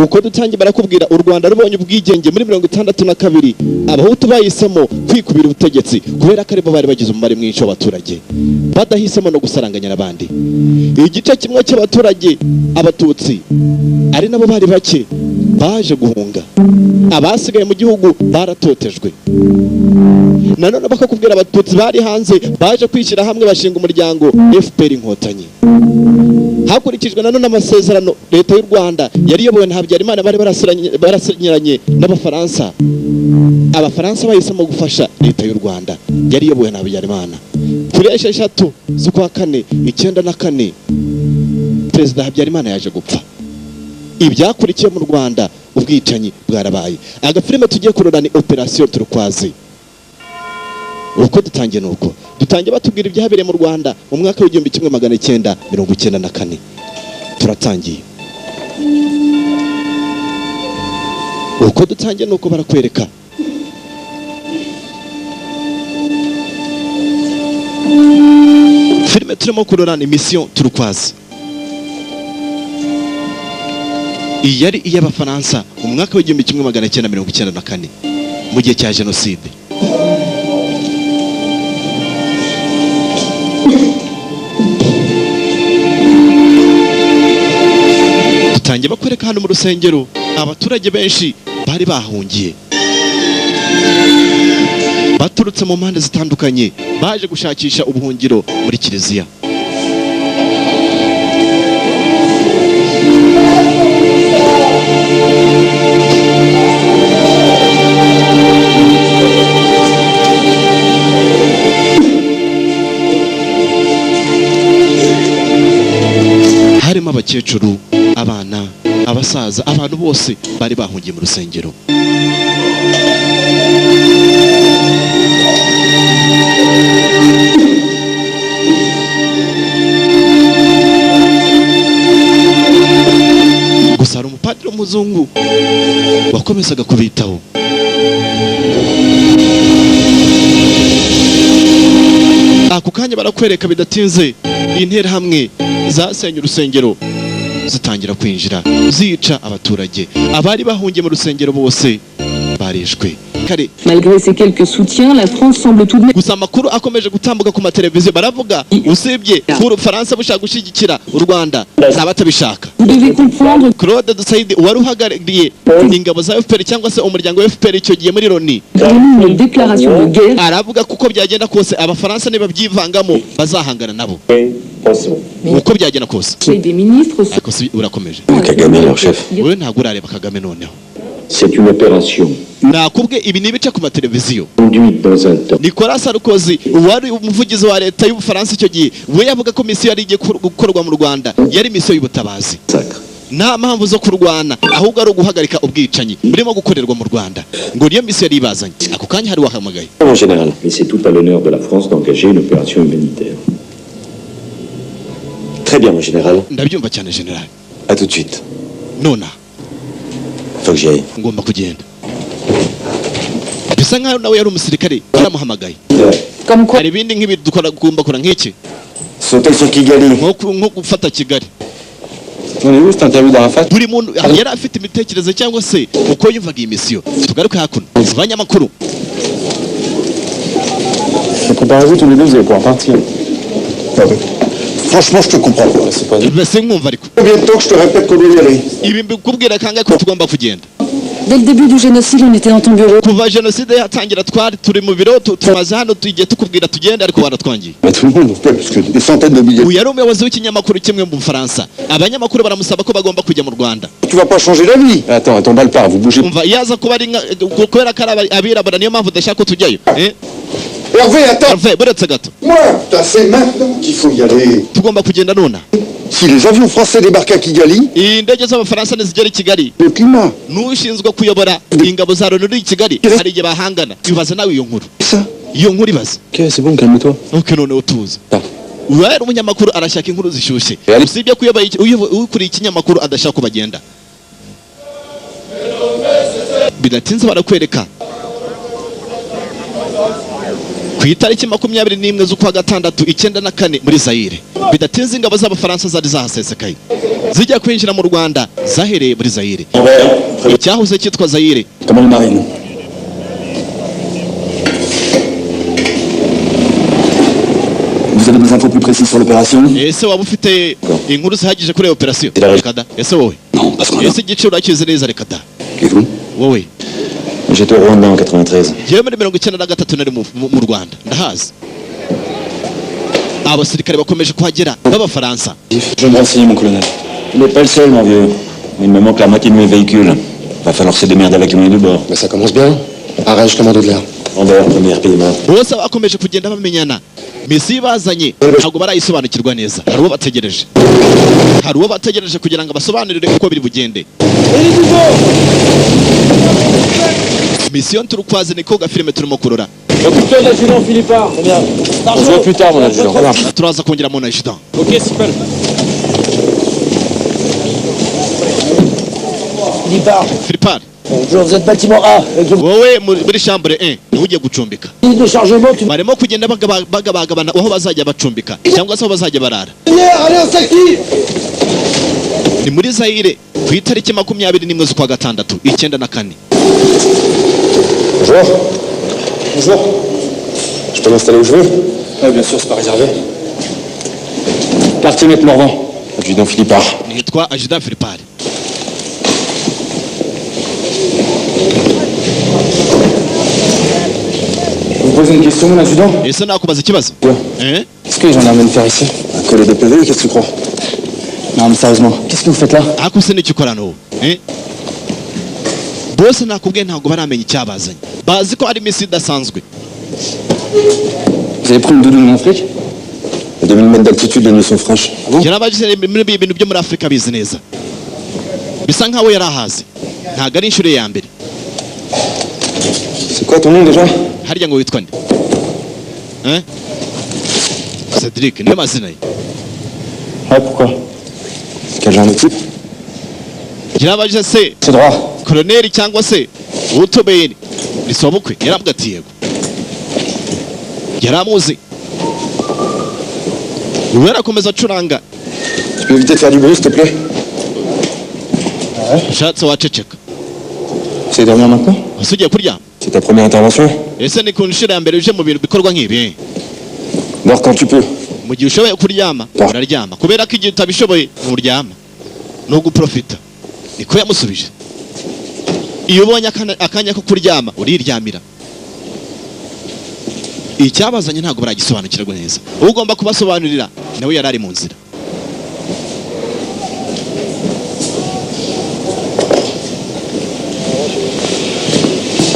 uko dutangiye barakubwira u Rwanda rubonye ubwigenge muri 62 abahutu bahisemo kwikubira ubutegetsi kubera ko aribo bari bagize umubare mwinshi w'abaturage badahisemo no gusaranganya n'abandi. Igice kimwe cy'abaturage abatutsi ari nabo bari bake baje guhunga, abasigaye mu gihugu baratotejwe. Nanone bakakubwira abatutsi bari hanze baje kwishyira hamwe bashinga umuryango FPR Inkotanyi. Hakurikijwe nanone amasezerano leta y'u Rwanda yari yobowe na Habyarimana bari barasinyiranye n'abafaransa. Abafaransa bahisemo gufasha leta y'u Rwanda yari yobowe na Habyarimana. Kuri 6 z'ukwa 4 1994 Perezida Habyarimana yaje gupfa. Ibyakurikiye mu Rwanda ubwicanyi bwarabaye. Agafilime tugiye kurora ni Operation Turquoise. Uko dutangiye nuko dutangiye batubwira ibyahabereye mu Rwanda mu mwaka wa 1994. Turatangiye. Uko dutangiye nuko barakwereka filime turimo kurora ni Mission Turquoise. Iyi yari iy'abafaransa mu mwaka wa 1994 mu gihe cya Jenoside. Dutangiye bakwereka hano mu rusengero abaturage benshi bari bahungiye baturutse mu mpande zitandukanye baje gushakisha ubuhungiro muri kiliziya. Harimo abakecuru, abana, abasaza, abantu bose bari bahungiye mu rusengero. Gusa hari umupadiri w'umuzungu wakomezaga kubitaho. Ako kanya barakwereka bidatinze intera hamwe zasenye urusengero zitangira kwinjira zica abaturage. Abari bahungiye mu rusengero bose barishwe. Malgré ces quelques soutiens, la France semble tout de même. Gusa amakuru akomeje gutambuka ku mateleviziyo baravuga usibye ko Ufaransa bushaka gushyigikira u Rwanda n'abatabishaka. Vous devez comprendre. Claude Dusaidi wari uhagarariye ingabo za FPR cyangwa se umuryango wa FPR icyo gihe muri Loni. Une déclaration de guerre. Aravuga kuko byagenda kose abafaransa niba byivangamo bazahangana nabo. Uko byagenda kose. Des ministres. Urakomeje. Kagame leur chef. Wowe ntabwo urareba Kagame noneho. C'est une opération. Nakubwe ibi nibice ku mateleviziyo. Nicolas Sarkozy wari umuvugizi wa leta y'Ubufaransa icyo gihe we yavuga ko misiyo yari igiye gukorwa mu Rwanda yari misiyo y'ubutabazi. Nta mpamvu zo kurwana ahubwo ari uguhagarika ubwicanyi burimo gukorerwa mu Rwanda ngo niyo misiyo yari ibazanye. Ako kanya hari wahamagaye. En général, mais c'est tout à l'honneur de la France d'engager une opération humanitaire. Très bien, mon général. Ndabyumva cyane général. À tout de suite. Nona. Faut que j'y aille. Ngomba kugenda. Bisa nkaho nawe yari umusirikare yaramuhamagaye. Hari ibindi nk'ibi dukora gumba kora nk'iki. Sauter sur Kigali. Nko gufata Kigali. On est où cette interview d'Arafat? Buri muntu yari afite imitekerezo cyangwa se uko yumvaga iyi misiyo. Tugaruke hakuno. Abanyamakuru. Préparez-vous tous les deux, vous allez pouvoir partir. Franchement, je te comprends pas. C'est pas Combien de temps que je te répète qu'on doit y aller? Ibi mbikubwira kangahe ko tugomba kugenda. Dès le début du génocide, on était dans ton bureau. Kuva jenoside yatangira twari turi mu biro tumaze hano tugiye tukubwira tugende ariko baratwangiye. Mais tout le monde nous plaît parce que des centaines de milliers. Uyu yari umuyobozi w'ikinyamakuru kimwe mu Bufaransa. Abanyamakuru baramusaba ko bagomba kujya mu Rwanda. Tu vas pas changer d'avis. Attends, tombe pas, vous bougez. Umva yaza kuba ari kubera ko abirabura niyo mpamvu udashaka ko tujyayo. Hervé, attends. Hervé, buretse gato. Moi, c'est maintenant qu'il faut y aller. Tugomba kugenda nona. Si les avions français débarquent à Kigali, indege z'abafaransa nizigera i Kigali, le climat. N'ushinzwe kuyobora ingabo za Loni i Kigali hari igihe bahangana. Ibaza nawe iyo nkuru. Iyo nkuru ibaza. Ok, c'est bon, calme-toi. Ok, none utuze. Uwari umunyamakuru arashaka inkuru zishyushye. Usibye kuyoboye ukuriye ikinyamakuru adashaka kubagenda. Bidatinze barakwereka ku itariki 21 z'ukwa gatandatu 94 muri Zaire. Bidatinze ingabo z'Abafaransa zari zahasesekaye zijya kwinjira mu Rwanda zahereye muri Zaire. Icyahoze cyitwa Zaire. Comment les marines? Vous avez des infos plus précises sur l'opération? Ese waba ufite inkuru zihagije kuri operation? Kada. Ese wowe? Non, pas ce qu'on a. Ese igiciro urakizi neza reka da. Et vous? Wowe? J'étais au Rwanda en 93. Jewe muri 93 nari mu Rwanda ndahazi. Abasirikare bakomeje kuhagera b'Abafaransa. Je me renseigne, mon colonel. Tu n'es pas le seul, mon vieux. Il me manque la moitié de mes véhicules. Va falloir se démerder avec les moyens de bord. Mais ça commence bien. Arrête, commando de l'air. Rambert, premier paiement. Bose bakomeje kugenda bamenyana. Misi bazanye ntabwo barayisobanukirwa neza. Hari uwo bategereje. Hari uwo bategereje kugira ngo basobanurire uko biri bugende. Mission Turquoise niko gafilme turimo kurora. Occupe-toi de l'adjudant Philippard. On se voit plus tard, mon adjudant. Turaza kongera mon adjudant. Ok, super. Philippard, Bonjour, vous êtes bâtiment A. Avec le wowe muri chambre 1 niho ugiye gucumbika. guide de chargement, tu Barimo kugenda bagabagabana aho bazajya bacumbika cyangwa se aho bazajya barara. allez, on s'active. Ni muri Zaire ku itariki 21 z'ukwa gatandatu 94. Bonjour. Bonjour. Je peux m'installer où je veux? Ouais, bien sûr, c'est pas réservé. Quartier Maître Morvan. Adjudant Philippard. Nitwa adjudant Philippard. Vous me posez une question, mon adjudant? Ese nakubaza ikibazo? Eh? Est-ce que les gendarmes viennent faire ici? Un collet de PV, qu'est-ce que tu crois? Non, mais sérieusement, qu'est-ce que vous faites là? Ako se n'icyo ukora no. Eh? Bose nakubwiye ntabwo baramenya icyabazanye. Bazi ko ari misi idasanzwe. Vous avez pris une doudoune en Afrique? À 2000 mètres d'altitude, les nuits sont franches. Yarabagize muri ibintu byo muri Afrika bizi neza. Bisa nkaho yarahazi. Ntabwo ari inshuro ya mbere. C'est quoi ton nom déjà? Harya ngo witwa nde? Eh? Cédric, ni mazina ye. Ouais, pourquoi? Quel genre de type? Yarabagize se C'est droit. koloneli cyangwa se utobeye ni sobukwe yaravuga ati yego. Yaramuzi. Yarakomeza acuranga. Tu peux éviter de faire du bruit, s'il te plaît? Shatse waceceka. C'est dormir maintenant? Usugiye kuryama. C'est ta première intervention? Ese ni ku nshuro ya mbere uje mu bintu bikorwa nk'ibi. Dors quand tu peux. Mu gihe ushoboye kuryama uraryama kubera ko igihe utabishoboye nturyama no guprofita niko yamusubije. Iyo ubonye akanya ko kuryama uriryamira. Icyabazanye ntabwo baragisobanukirwa neza. Ugomba kubasobanurira nawe yarari mu nzira.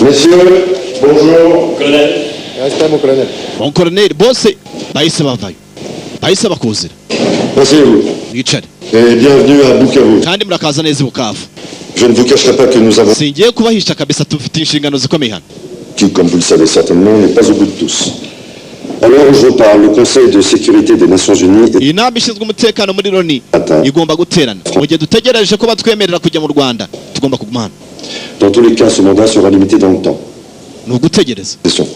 Messieurs, bonjour. Colonel. Restez, mon colonel. Mon colonel bose bahise bavayo. Bahise bakuzira. Asseyez-vous. Mwicare. Et bienvenue à Bukavu. Kandi murakaza neza Bukavu. Je ne vous cacherai pas que nous avons... Singiye kubahisha kabisa tufite inshingano zikomeye hano. qui, comme vous le savez certainement, n'est pas au bout de tous. Alors je parle, le Conseil de sécurité des Nations Unies est... Inama ishinzwe umutekano muri Loni igomba guterana. Mu gihe dutegereje ko batwemerera kujya mu Rwanda tugomba kuguma hano. Dans tous les cas, ce mandat sera limité dans le temps. Ni ugutegereza. Question.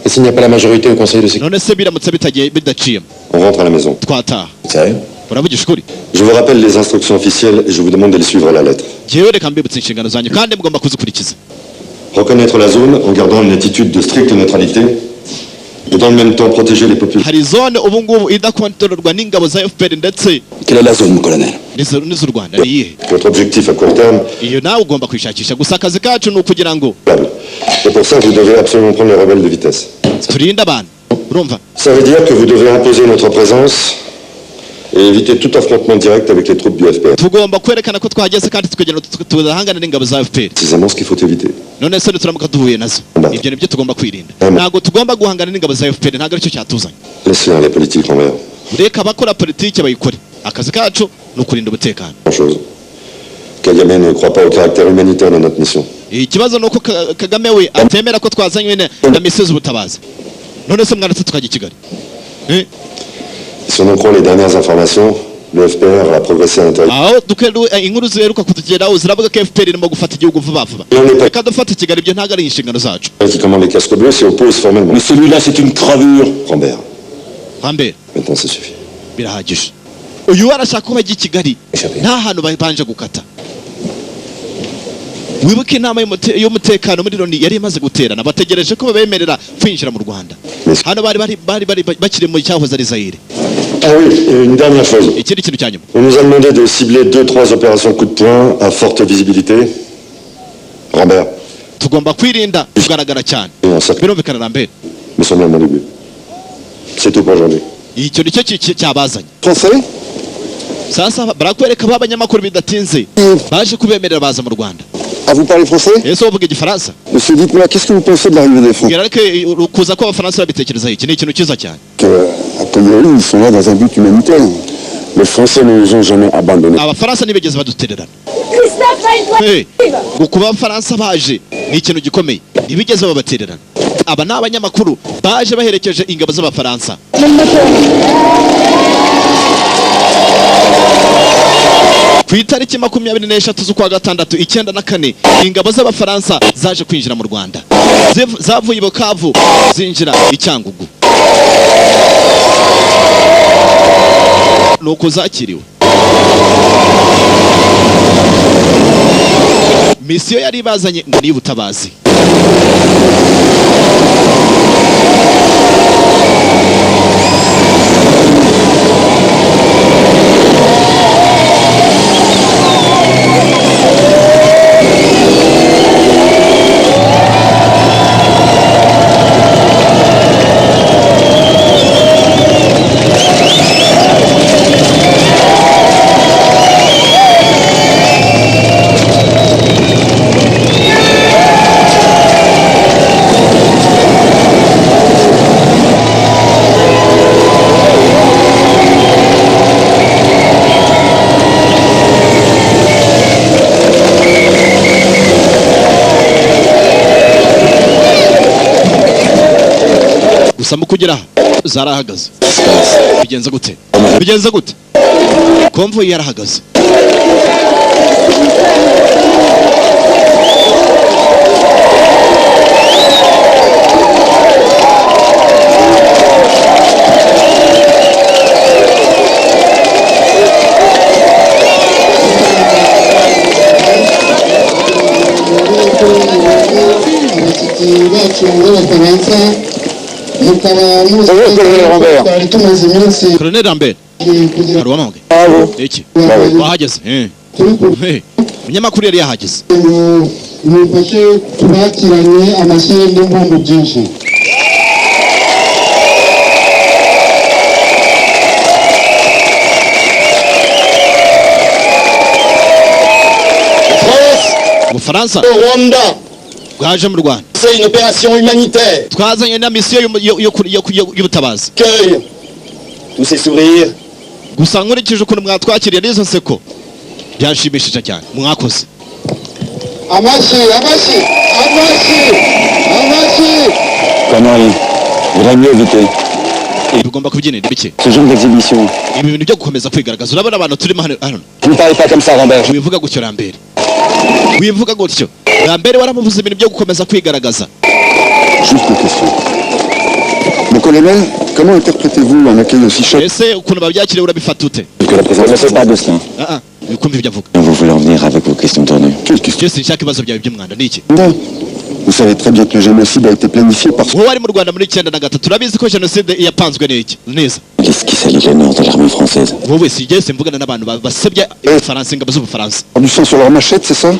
Et s'il n'y a pas la majorité au Conseil de sécurité, None se biramutse bidaciyemo on rentre à la maison. twataha. Sérieux? Uravugisha ukuri? Je vous rappelle les instructions officielles et je vous demande de les suivre à la lettre. Jewe reka mbibutse inshingano zanyu kandi mugomba kuzikurikiza. Reconnaître la zone en gardant une attitude de stricte neutralité et dans le même temps protéger les populations. Hari zone ubu ngubu idakontororwa n'ingabo za FPR ndetse Quelle est la zone, mon colonel? n'iz'u Rwanda. Ni iyihe? Votre objectif à court terme, Iyo nawe ugomba kwishakisha gusa akazi kacu ni ukugira ngo et pour ça vous devez absolument prendre les rebelles de vitesse. turinde abantu. Urumva? Ça veut dire que vous devez imposer notre présence et éviter tout affrontement direct avec les troupes du FPR. Tugomba kwerekana ko twageze kandi tukagenda tudahangana n'ingabo za FPR. Précisément ce qu'il faut éviter. None se turamuka duhuye nazo. Ibyo nibyo tugomba kwirinda. Ntabwo tugomba guhangana n'ingabo za FPR, ntabwo aricyo cyatuzanye. Laissez la politique en l'air. Reka abakora politiki bayikore. Akazi kacu ni ukurinda umutekano. Chose. Kagame ne croit pas au caractère humanitaire de notre mission. Ikibazo nuko Kagame we atemera ko twazanywe na misiyo z'ubutabazi. None se mwana tukajya i Kigali. Si on en croit les dernières informations, Le FPR a progressé à l'intérieur. aho inkuru ziheruka kutugeraho ziravuga ko FPR irimo gufata igihugu vuba vuba. Et on n'est pas Reka dufate Kigali, ibyo ntabwo ari inshingano zacu. qui commande les casques bleus s'y oppose formellement. Mais celui-là, c'est une crevure. Rambert, Hambere maintenant ça suffit. birahagije. Uyu arashaka ko bajya i Kigali nta hantu banje gukata. Wibuke inama y'umutekano muri Loni yari imaze guterana bategereje ko babemerera kwinjira mu Rwanda. Hano bari bakiri mu cyahoze ari Zaire. Ah oui, et une dernière chose. Ikindi kintu cya nyuma. On nous a demandé de cibler 2-3 opérations coup de poing à forte visibilité. Rambert, Tugomba kwirinda kugaragara cyane. et un sac Birumvikana Lambert. me semble à mon début. C'est tout pour aujourd'hui. Icyo nicyo cyabazanye. Français? Sasa barakwereka b'abanyamakuru bidatinze baje kubemerera baza mu Rwanda. Ah, vous parlez français? Ese uvuga igifaransa? Monsieur, dites-moi, qu'est-ce que vous pensez de l'arrivée des Français? Ngira ariko kuza kw'abafaransa babitekereza iki ni ikintu cyiza cyane. A priori, ils sont là dans un but humanitaire. Les Français ne nous ont jamais abandonnés. Abafaransa ntibigeze badutererana. Kuba abafaransa baje ni ikintu gikomeye ntibigeze babatererana. Aba ni abanyamakuru baje baherekeje ingabo z'abafaransa. Ku itariki 23 z'ukwa gatandatu 1994 ingabo z'abafaransa zaje kwinjira mu Rwanda. Zavuye i Bukavu zinjira i Cyangugu. Nuko zakiriwe. Misiyo yari bazanye ngo ni ubutabazi. Gusa mu kugera zarahagaze. Bigenze gute? Konvoyi yarahagaze. Colonel Lambert. Haruwamage. Iki. Wahageze. Umunyamakuru yari yahageze. Mufashe tubakiranye amashyira n'imbumbu byinshi. Ubufaransa Rwanda, bwaje mu Rwanda. c'est une opération humanitaire. Twazanye na misiyo y'ubutabazi. Accueille tous ces sourires. Gusa nkurikije ukuntu mwatwakiriye n'izo nseko byashimishije cyane. Mwakoze. Amashyi. Connerie. Vaudrait mieux éviter. Tugomba kubyinira bike. Ce genre d'exhibition. Ibi bintu byo gukomeza kwigaragaza. Urabona abantu turimo hano. Vous ne parlez pas comme ça, Rambert. Wivuga gutyo Lambert. Wivuga gutyo. Lambert waramuvuze ibintu byo gukomeza kwigaragaza. Juste une question. Mon colonel, comment interprétez-vous un accueil aussi choc? Ese ukuntu babyakiriye urabifata ute? Que la présence ne fait pas de cela. Wikumva ibyo avuga. Vous voulez en venir avec vos questions tournées. Quelle question? Jesse nshaka ibibazo byawe by'umwanda niki? Non. Vous savez très bien que le génocide a été planifié par... Wowe ari mu Rwanda muri 1993 turabizi ko genocide yapanzwe n'iki? Neza. Qu'est-ce qui salit l'honneur de l'armée française? Wowe si Jesse mvugana n'abantu basebya Faransa ingabo z'Ubufaransa. Du sang sur leur machette, c'est ça?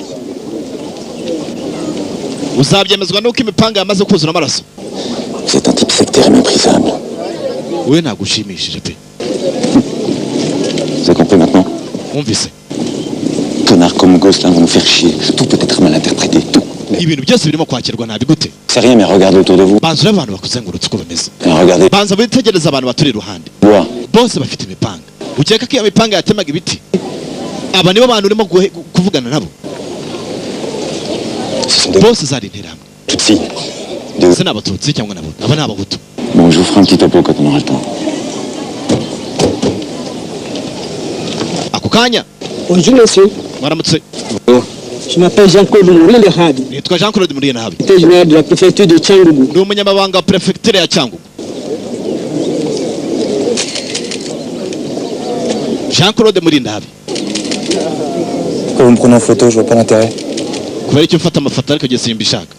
Uzabyemezwa nuko imipanga yamaze kuzura amaraso. C'est un type sectaire et méprisable. Wowe nagushimishije pe. Vous avez compris maintenant? Wumvise? Connard comme Gosselin vont nous faire chier. Tout peut être mal interprété, tout. Ibintu byose birimo kwakirwa nabi gute? C'est rien, mais regardez autour de vous. Banza urebe abantu bakuzengurutse uko bameze. Regardez. Banza witegereza abantu baturi iruhande. Bois. Bose bafite imipanga. Ukeka ko iyo mipanga yatemaga ibiti? Aba nibo bantu urimo kuvugana nabo. Ce sont des Bose zari interahamwe. Tutsis. Se ni Abatutsi cyangwa n'Abahutu. Aba ni Abahutu. Bon, je vous ferai un petit topo quand on aura le temps. kanya. Bonjour monsieur. Mwaramutse. Je m'appelle Jean-Claude Mourindahabi. Nitwa Jean Claude Muriyenahabi. Secrétaire général de la préfecture de Cyangugu. Ndi umunyamabanga wa prefecture ya Cyangugu. Jean Claude Muriyenahabi. Quand vous me prenez en photo, je vois pas l'intérêt. Kubera icyo mfata amafoto ariko giye simbishaka.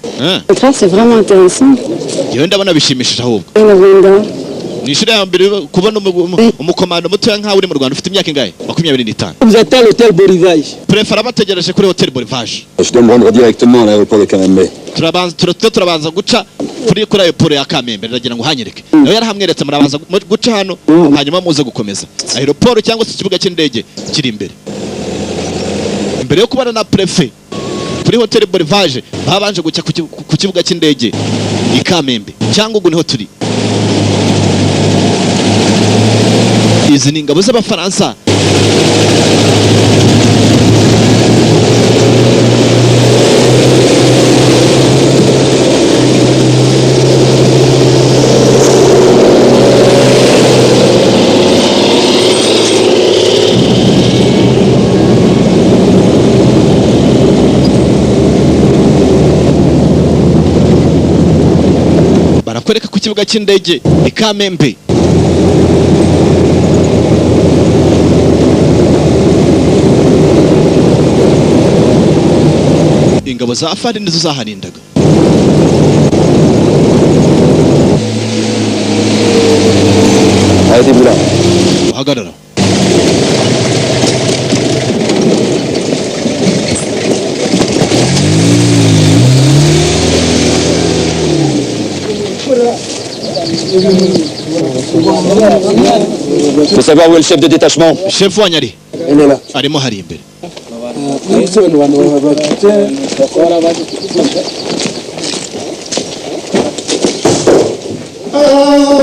Ça, c'est vraiment intéressant. Yewe ndabona bishimishije ahubwo. Ni ishuri ya mbere kubona umukomando muto nkawe uri mu Rwanda ufite imyaka ingahe? 25. Vous êtes à l'hôtel Borivage. Prefera bategereje kuri Hotel Borivage. Je dois me rendre directement à l'aéroport de Kamembe. Turabanza guca kuri airport ya Kamembe ndagira ngo hanyereke. Nawe yarahamweretse murabanza guca hano hanyuma muze gukomeza. Aeroport cyangwa se ikibuga cy'indege kiri imbere. Imbere yo kubana na prefet kuri Hotel Borivage babanje guca ku kibuga cy'indege i Kamembe cyangwa ugu niho turi. Izi ni ingabo z'Abafaransa barakwereka ku kibuga cy'indege i Kamembe. Ingabo za Afari nizo zaharindaga. Arrêtez-vous là. Uhagarara. Faut savoir où est le chef de détachement. Chef wa Nyari Elle est là. arimo hari imbere.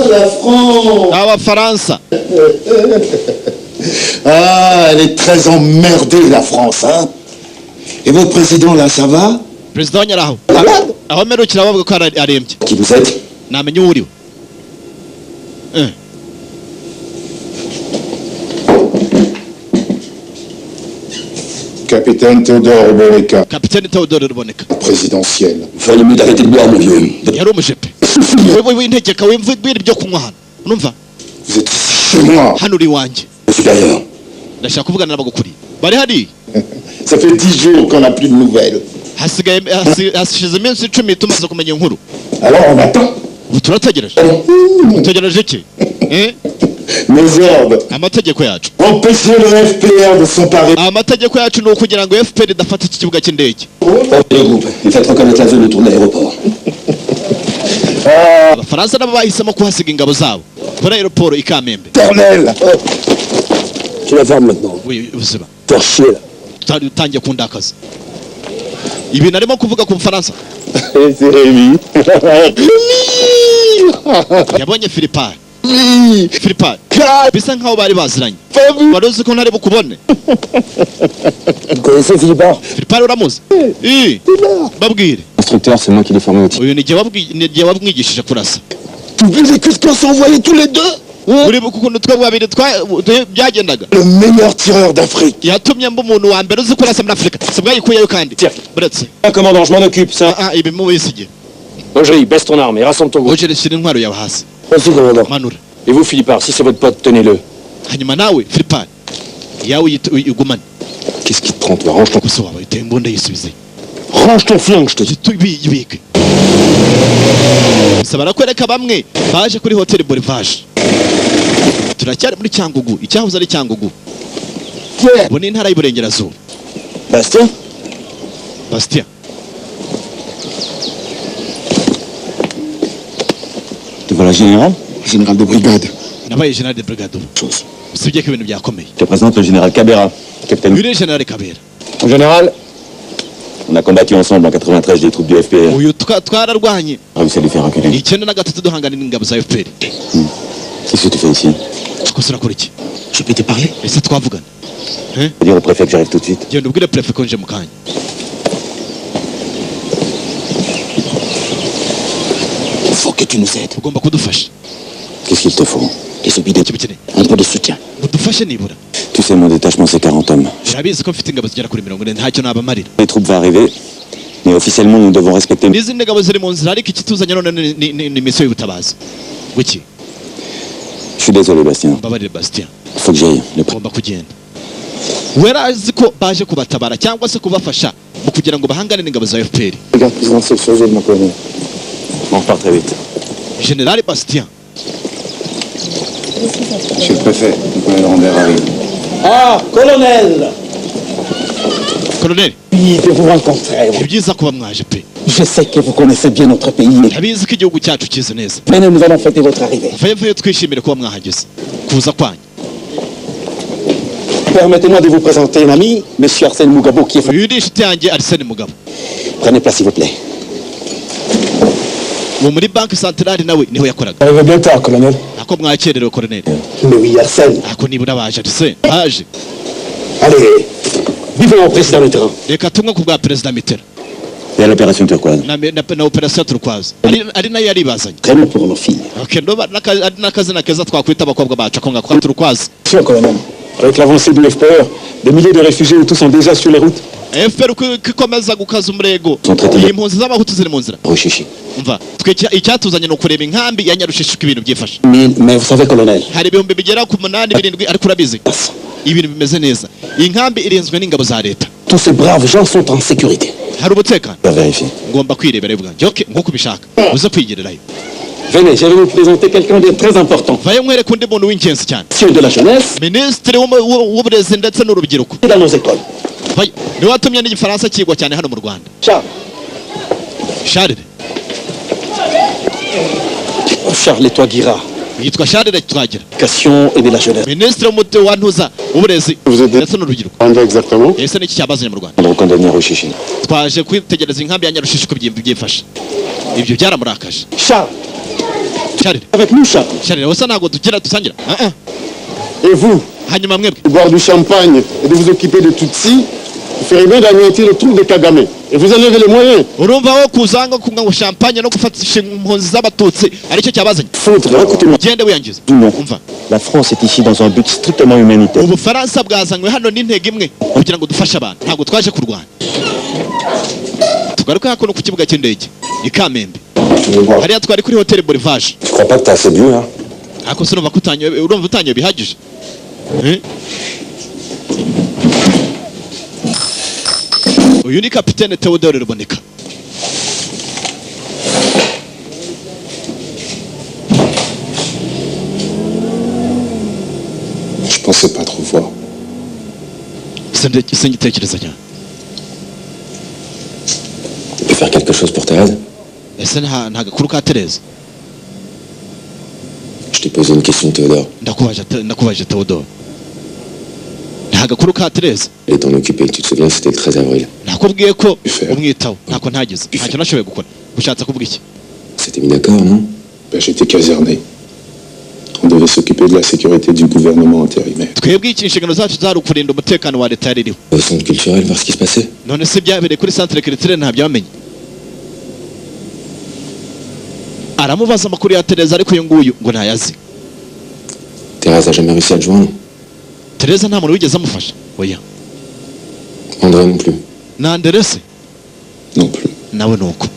La France. Abafaransa. Ah, elle est très emmerdée, la France, hein. Et votre président, là, ça va? Perezida wa Nyaraho. Malade? Aho merukira bavuga ko arembye. Qui vous êtes? Namenye uwo uriwe. Capitaine Théodore Ruboneka, Kapiteni Theodore Ruboneka. présidentiel. Vous feriez mieux d'arrêter de boire, mon vieux. Yari umujepe. Wewe wintegeka wimvira ibyo kunywa hano. Urumva? Vous êtes ici chez moi. Hano uri wanje. Supérieur. Ndashaka kuvugana n'abagukuri. Bari hari? Ça fait 10 jours qu'on n'a plus de nouvelles. Hashize iminsi 10 tumaze kumenya inkuru. Alors on attend. Ubu turategereje. Utegereje iki? Mes ordres. Amategeko yacu. Empêcher le FPR de s'emparer. Amategeko yacu ni ukugira ngo FPR idafata iki kibuga cy'indege. Formez le groupe et faites reconnaître la zone autour de l'aéroport. Abafaransa nabo bahisemo kuhasiga ingabo zabo kuri aeroport i Kamembe. Éternel. Tu la fermes maintenant. Oui, ubuzima. Faire chier là. Utangiye kundakaza. Ibi narimo kuvuga ku Bufaransa. C'est Rémi. Yabonye Philippard. Philippard. Bisa nkaho bari baziranye. Wari uzi ko ntari bukubone. Vous connaissez Philippard? Philippard uramuzi? Babwire. Instructeur, c'est moi qui l'ai formé au tir. Uyu ni jye wabwigishije kurasa. Vous voulez que qu'on s'envoyait tous les deux? Uribuka ukuntu twe babiri byagendaga. Le meilleur tireur d'Afrique. Yatumye mba umuntu wa mbere uzi kurasa muri Afurika. Sibwayikuyeyo kandi. Buretse. Commandant, je m'en occupe, ça. Ibi mu wisige. Roger, baisse ton arme et rassemble ton groupe. Ojere shyira intwaro yawe hasi. Merci, commandant. Manura. Et vous, Philippard, si c'est votre pote, tenez-le. Hanyuma nawe Philippard. Yawe igumane. Qu'est-ce qui te prend, toi? Range ton... Gusa waba iteye imbunda yisubize. Range ton flingue, je te dis. Yibike. Gusa barakwereka bamwe baje kuri Hotel Borivage. Turacyari muri Cyangugu, icyahoze ari Cyangugu. Ubu ni intara y'Iburengerazuba. Bastien? Bastien. Tu vois la générale? Général de brigade. Nabaye général de brigade. Usibye ko ibintu byakomeye. Je te présente le général Cabera, capitaine. Uyu ni général Kabera. Mon général, on a combattu ensemble en 93 des troupes du FPR. Uyu twararwanye. Réussi à les faire reculer. 1993 duhangana n'ingabo za FPR. Qu'est-ce que tu fais ici? Gusa urakora iki? Je peux te parler? Ese twavugana? Je vais dire au préfet que j'arrive tout de suite. Genda ubwire préfet ko nje mu kanya. Il faut que tu nous aides. Ugomba kudufasha. Qu'est-ce qu'il te faut? Et celui de... Kibikeneye. Un peu de soutien. Udufashe nibura. Tu sais, mon détachement, c'est 40 hommes. urabizi ko mfite ingabo zigera kuri 40 ntacyo nabamarira. Les troupes vont arriver, mais officiellement, nous devons respecter... n'izindi ngabo ziri mu nzira ariko ikituzanye none ni misiyo y'ubutabazi. Wiki Je suis désolé, Bastien. mbabarire Bastien, Il faut que j'aille. ngomba kugenda. werazi ko baje kubatabara cyangwa se kubafasha mu kugira ngo bahangane n'ingabo za FPR. Regarde, président, c'est le sujet de mon colonel. On repart très vite. Général Bastien, Monsieur le préfet, le colonel Rambert arrive. Ah, colonel! Colonel, Oui, de vous rencontrer. ni byiza kuba mwaje pe. Je sais que vous connaissez bien notre pays. Ndabizi ko igihugu cyacu kizi neza. Venez, nous allons fêter votre arrivée. Vayo twishimire kuba mwahageze. Kuza kwanyu. Permettez-moi de vous présenter un ami, Monsieur Arsène Mougabo, qui est... Uyu ni inshuti yanjye Arsène Mugabo. Prenez place, s'il vous plaît. Uwo muri banki santarari nawe niho yakoraga. Arrivez bien tard, colonel. Ako mwakererewe Colonel. Mais oui, Arsène. Ako nibura baje Arsène. Baje. Allez, vivons au président Mitterrand. Reka tumwe ku bwa Perezida Mitterrand. Il y a l'opération turquoise. Na operasiyo turukwazi. Ari nayo yaribazanye. Vraiment pour nos filles. Okay, ndoba n'akazina keza twakwita abakobwa bacu ako ngako turukwazi. Monsieur le colonel, avec l'avancée du FPR, des milliers de réfugiés hutus sont déjà sur les routes. FPR ikomeza gukaza umurego. Iyi mpunzi z'abahutu ziri mu nzira. Rushishi. Umva, icyatuzanye no kureba inkambi ya Nyarushishi ibintu byifashe. Mais vous savez, colonel, Hari ibihumbi bigera ku 8 7 ariko urabizi. Ibintu bimeze neza. Iyi nkambi irinzwe n'ingabo za leta. tous ces braves gens sont en sécurité. Hari umutekano. On va vérifier. Ngomba kwirebera bwanjye. Okay, nko kubishaka. Uze kwigererayo. Venez, je vais vous présenter quelqu'un de très important. Vayo nkwereka undi muntu w'ingenzi cyane. Monsieur de la jeunesse, Minisitiri w'uburezi ndetse n'urubyiruko. et dans nos écoles. Vayo, niwe watumye n'igifaransa kigwa cyane hano mu Rwanda. Charles. Charles. Charles Etoile-Guira, Yitwa Charles Twagira. éducation et de la jeunesse. Minisitiri w'umuti wa ntuza w'uburezi Vous êtes ndetse n'urubyiruko. Rwanda exactement? Ese niki cyabazanye mu Rwanda? On qu'on doit venir Rushishi. Twaje kwitegereza inkambi ya Nyarushishi ko byifashe. Ibyo byaramurakaje. Charles, Charles. avec nous, Charles. Charles, wasa ntago tugira dusangira. Et vous, Hanyuma mwebwe. de boire du champagne et de vous occuper de Tutsi, vous ferez bien d'anéantir le truc de Kagame. Et vous en avez les moyens. Urumva wo kuzanga kunywa ngo champagne no gufatisha impunzi z'abatutsi aricyo cyabazanye. Foutre, écoutez-moi. Gende wiyangiza. Non. Umva. La France est ici dans un but strictement humanitaire. Ubufaransa bwazanywe hano n'intego imwe kugira ngo dufashe abantu. Ntabwo twaje kurwana. Tugaruka hakuno ku kibuga cy'indege i Kamembe. Hariya twari kuri Hotel Bolivage. Je crois pas que t'as assez bu, hein. Ako sinumva kutanyoye, urumva utanyoye bihagije. Uyu ni Kapitene Theodore Ruboneka. Je pensais pas trop voir. Singitekereza cyane. Tu peux faire quelque chose pour Thérèse? Ese nta gakuru ka Tereza. Je t'ai posé une question, Théodore. Ndakubaje Theodore. Nta gakuru ka Tereza. Elle est en occupée, tu te souviens, c'était le 13 avril. Nakubwiye ko umwitaho ntako ntagize. Ntacyo nashoboye gukora. Ushatse kuvuga iki? C'était mis d'accord, non? Ben, j'étais caserné. On devait s'occuper de la sécurité du gouvernement intérimaire. Twebwe inshingano zacu zari ukurinda umutekano wa leta yaririho. Au centre culturel, voir ce qui se passait. None se byabereye kuri centre culturel nta byamenye. Aramubaza amakuru ya Tereza ariko uyu nguyu ngo ntayazi. Thérèse a jamais réussi à le joindre. Tereza nta muntu wigeze amufasha. Oya. André non plus. Na Anderese Non plus. nawe nuko.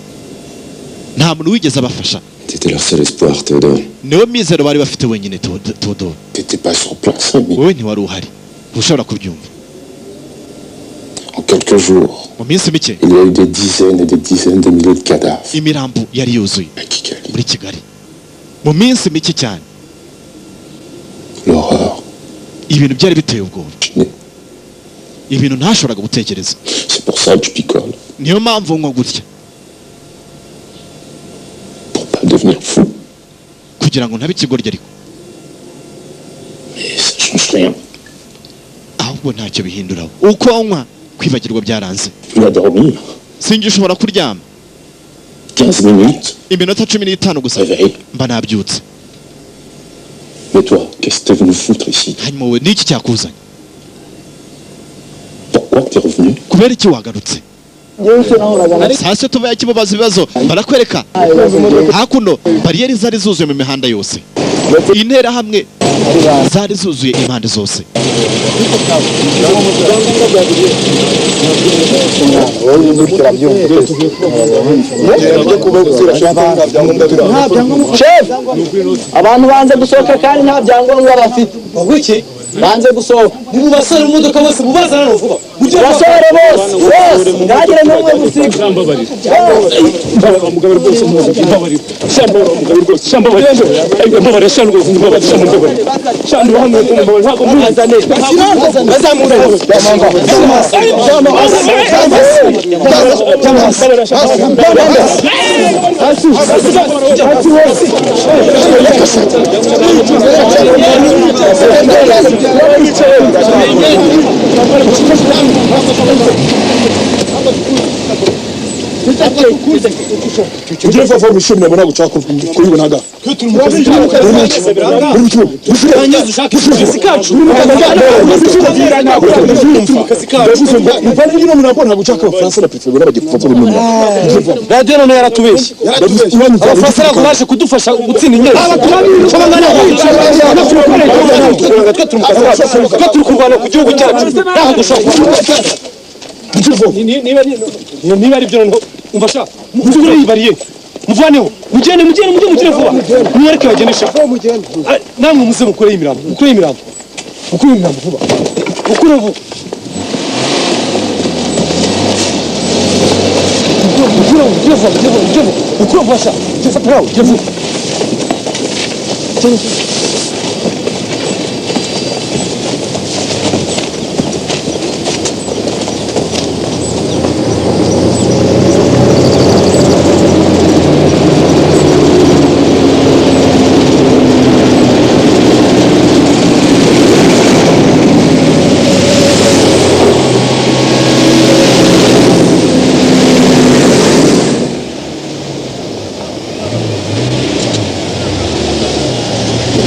Nta muntu wigeze abafasha. T'étais leur seul espoir, Théodore. Niwe mizero bari bafite wenyine Theodore. T'étais pas sur place, hein, mais Wowe ntiwari uhari. Ntushobora kubyumva. en quelques jours, Mu minsi mike il y a eu des dizaines et des dizaines de milliers de cadavres imirambo yari yuzuye à Kigali. muri Kigali. Mu minsi mike cyane L'horreur. ibintu byari biteye ubwoba. Je n'ai- Ibintu ntashoboraga gutekereza. C'est pour ça que je picole. Niyo mpamvu nywa gutya Pour pas devenir fou. kugira ngo ntabe ikigoryi ariko. Mais ça change rien. Ahubwo ntacyo bihinduraho. Uko nywa kwibagirwa byaranze. Tu vas dormir. Singishobora kuryama 15 minutes. iminota 15 gusa Réveil. mba nabyutse. Mais toi, qu'est-ce que t'es venu foutre ici? Hanyuma wowe niki cyakuzanye? Pourquoi t'es revenu? Kubera iki wagarutse? Sase tubaye kimubaza ibibazo barakwereka hakuno bariyeri zari zuzuye mu mihanda yose. interahamwe zari zuzuye impande zose. abantu banze gusohoka kandi nta byangombwa bafite. Wiki banze gusohoka. Mu basore mu modoka bose mubazana no vuba. Basore bose ndagire n'umwe gusiga. Mugabo rwose mubabari. Shambo mugabo rwose shambo bari. Mubabari shambo mubabari shambo mubabari. Shambo hamwe mubabari ntabwo muzane. Bazamure. Ujye vava mu ishuri nabona guca kubibona aga. Radio none yaratubeshye. Abafaransa baje kudufasha gutsinda inyeri. Turi kurwana ku gihugu cyacu. Ntaho dushaka. Niba ari byo noneho umfasha muzure yibariye muvaneho mugende vuba mwereke bagenesha namwe muze mukore imirambo vuba ukure vuba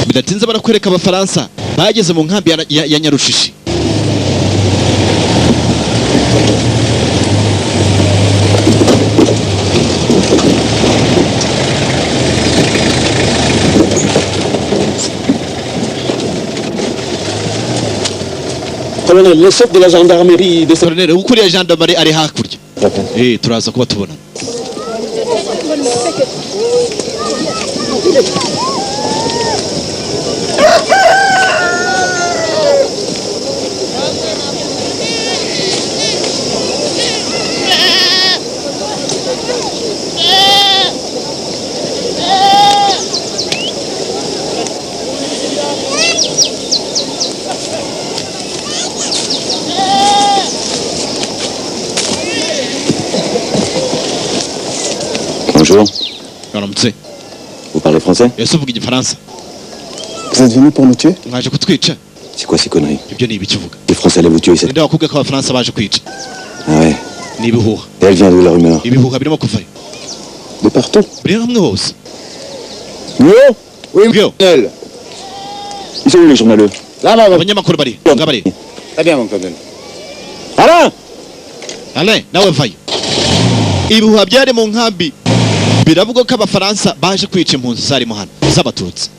bidatinze barakwereka abafaransa bageze mu nkambi ya Nyarushishi. Colonel, le chef de la gendarmerie de Colonel, ukuriye gendarmerie ari hakurya. Turaza kuba tubona. Bonjour. Baramutse. Vous parlez français? Ese uvuga igifaransa? Vous êtes venu pour nous tuer? Mwaje kutwica? C'est quoi ces conneries? Ibyo ni ibikivuga. Les Français allaient vous tuer ici. Ninde wakubwiye ko abafaransa baje kwica? Ah ouais. Ni ibihuha. Et elle vient d'où la rumeur? Ibihuha birimo kuvayo. De partout. Biri hamwe hose. Oui, Colonel. Ils sont où les journaleux? Abanyamakuru bari. Ngabari. Très bien, mon colonel. Alain, nawe vayo. Ibihuha byari mu nkambi biravuga ko abafaransa baje kwica impunzi zarimo hano z'abatutsi.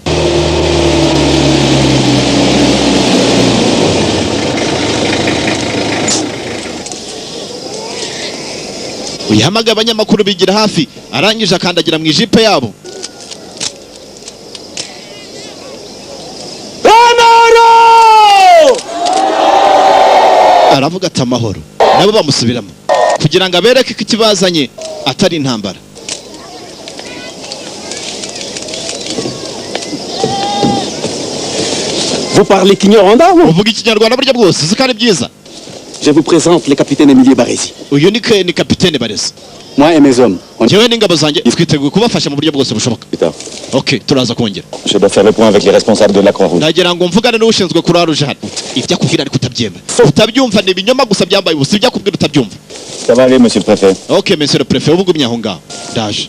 Uyihamagaye abanyamakuru bigira hafi arangije akandagira mu ijipe yabo. Aravuga ati amahoro. Nabo bamusubiramo kugira ngo abereke ko ikibazanye atari intambara. Vous parlez Kinyarwanda? Uvuga ikinyarwanda buryo bwose zikari byiza. Je vous présente le capitaine Émilie Barézy. Uyu ni kapitene Barezi. Moi et mes hommes. Njyewe n'ingabo zanjye twiteguye kubafasha mu buryo bwose bushoboka. Okay, turaza kongera. Je dois faire le point avec les responsables de la Croix-Rouge. Nagira ngo mvugane n'ushinzwe Croix Rouge hano. Ibyo akubwira ariko utabyemera. Utabyumva ni ibinyoma gusa byambaye ubusa ibyo akubwira utabyumva. Ça va aller, monsieur le préfet. Okay, monsieur le préfet, ubugumye aho ngaho. Ndaje.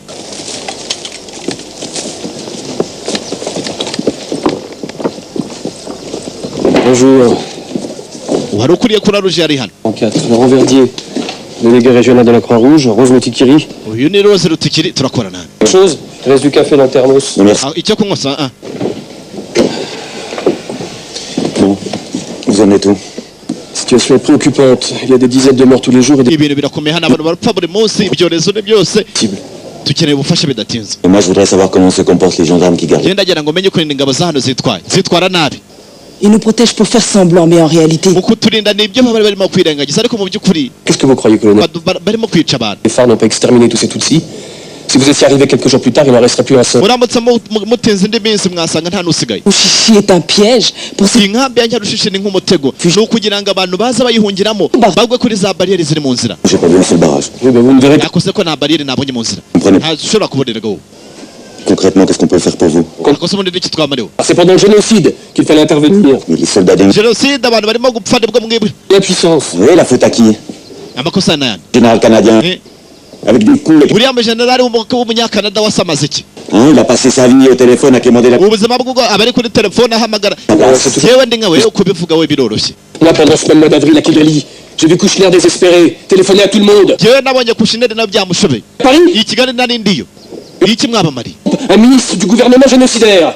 Bonjour. Wari ukuriye Croix Rouge yari hano. 4. Laurent Verdier, délégué régional de la Croix-Rouge, Rose Mutikiri. Uyu ni Rose Rutikiri turakorana. Chose, je te laisse du café dans le thermos. Icyo kunywa sa. Bon, vous en êtes où? La situation est préoccupante. Il y a des dizaines de morts tous les jours et des... ibintu birakomeye hano abantu barapfa buri munsi ibyorezo ni byose dukeneye ubufasha bidatinze. Et moi, je voudrais savoir comment se comportent les gendarmes qui gardent. Genda ndagira ngo menye ko ingabo za hano zitwara nabi. Ils nous protègent pour faire semblant, mais en réalité... Ukuturinda ni ibyo bari barimo kwirengagiza ariko mu by'ukuri Qu'est-ce que vous croyez, colonel? barimo kwica abantu. Les phares n'ont pas exterminé tous ces Tutsis. Si vous étiez arrivé quelques jours plus tard, il n'en resterait plus un seul. Muramutse mutenze indi minsi mwasanga nta nusigaye. Ushishi est un piège pour ces... Inkambi ya Nyarushishi ni nk'umutego ni ukugira ngo abantu baza bayihungiramo bagwe kuri za bariyeri ziri mu nzira. J'ai pas vu un seul barrage. Oui, ben vous ne verrez pas. Yakoze ko nta bariyeri nabonye mu nzira. Ntashobora kuboneraga wowe. Concrètement, qu'est-ce qu'on peut faire pour vous? Akoze ubundi n'iki twamariwe. C'est pendant le génocide qu'il fallait intervenir. Mais les soldats des... Jenoside abantu barimo gupfa nibwo mwebwe. L'impuissance. Oui, la faute à qui? Amakosa n'ayandi. Général canadien. Avec des coups... uriya mujenerali w'umunyakanada wasamaze iki? Il a passé sa vie au téléphone à quémander la... ubuzima bw'ubwo abari kuri telefone ahamagara. Yewe ndi nkawe kubivuga we biroroshye. Là, pendant ce même mois d'avril à Kigali, j'ai vu Kouchner désespéré, téléphoner à tout le monde. Yewe nabonye Kouchner na byamushobeye. Paris? I Kigali nari ndiyo. Iki mwabamari? Un ministre du gouvernement génocidaire.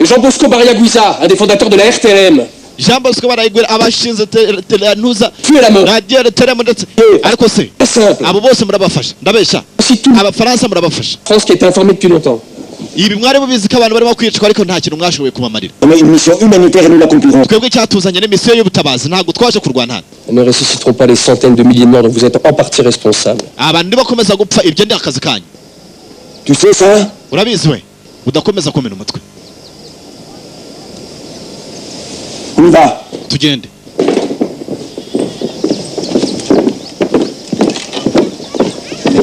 Jean Bosco Barriaguiza, un des fondateurs de la RTLM. Jean Bosco Barriaguiza abashinze telenuza. Tué la mort. Radio RTLM ndetse. Ariko se. Simple. Abo bose murabafasha. Ndabesha. Abafaransa murabafasha. France qui était informée depuis longtemps. Ibi mwari mubizi ko abantu barimo kwicwa ariko nta kintu mwashoboye kubamarira. Une mission humanitaire et nous l'accomplirons. Twebwe cyatuzanye n'imisiyo y'ubutabazi ntabwo twaje kurwana hano. Ne ressusciteront pas les centaines de milliers de morts dont vous êtes en partie responsable. Abantu nibakomeza gupfa ibyo ndi akazi kanyu. Tu sais ça? Urabizi we udakomeza kumena umutwe. On y va. Tugende.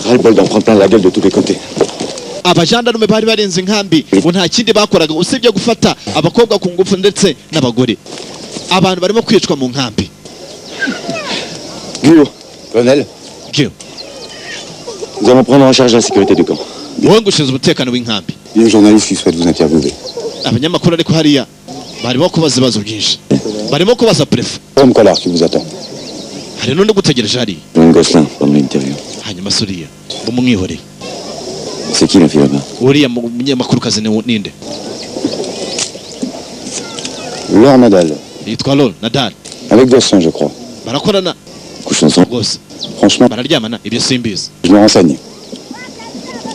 Ras-le-bol d'en prendre plein la gueule de tous les côtés. Abajandarume bari barenze inkambi ngo nta kindi bakoraga usibye gufata abakobwa ku ngufu ndetse n'abagore. Abantu barimo kwicwa mu nkambi. Guillaume. Colonel. Guillaume. Nous allons prendre en charge la sécurité du camp. Wowe ngushinzwe umutekano w'inkambi. Il y a un journaliste qui souhaite vous interviewer. Abanyamakuru ariko hariya barimo kubaza ibibazo byinshi. Barimo kubaza prefe. Tom Collard qui vous attend. Hari n'undi gutegereje hariya. Jean Gosselin, pendant l'interview. Hanyuma suriya umwihoreye. C'est qui la fille là-bas? Uriya munyamakurukazi ni ninde? Laure Nadal. Yitwa Laure Nadal. Avec Gosselin, je crois. Barakorana. Couche ensemble. Rwose. Franchement, bararyamana ibyo simbizi. je me renseigne.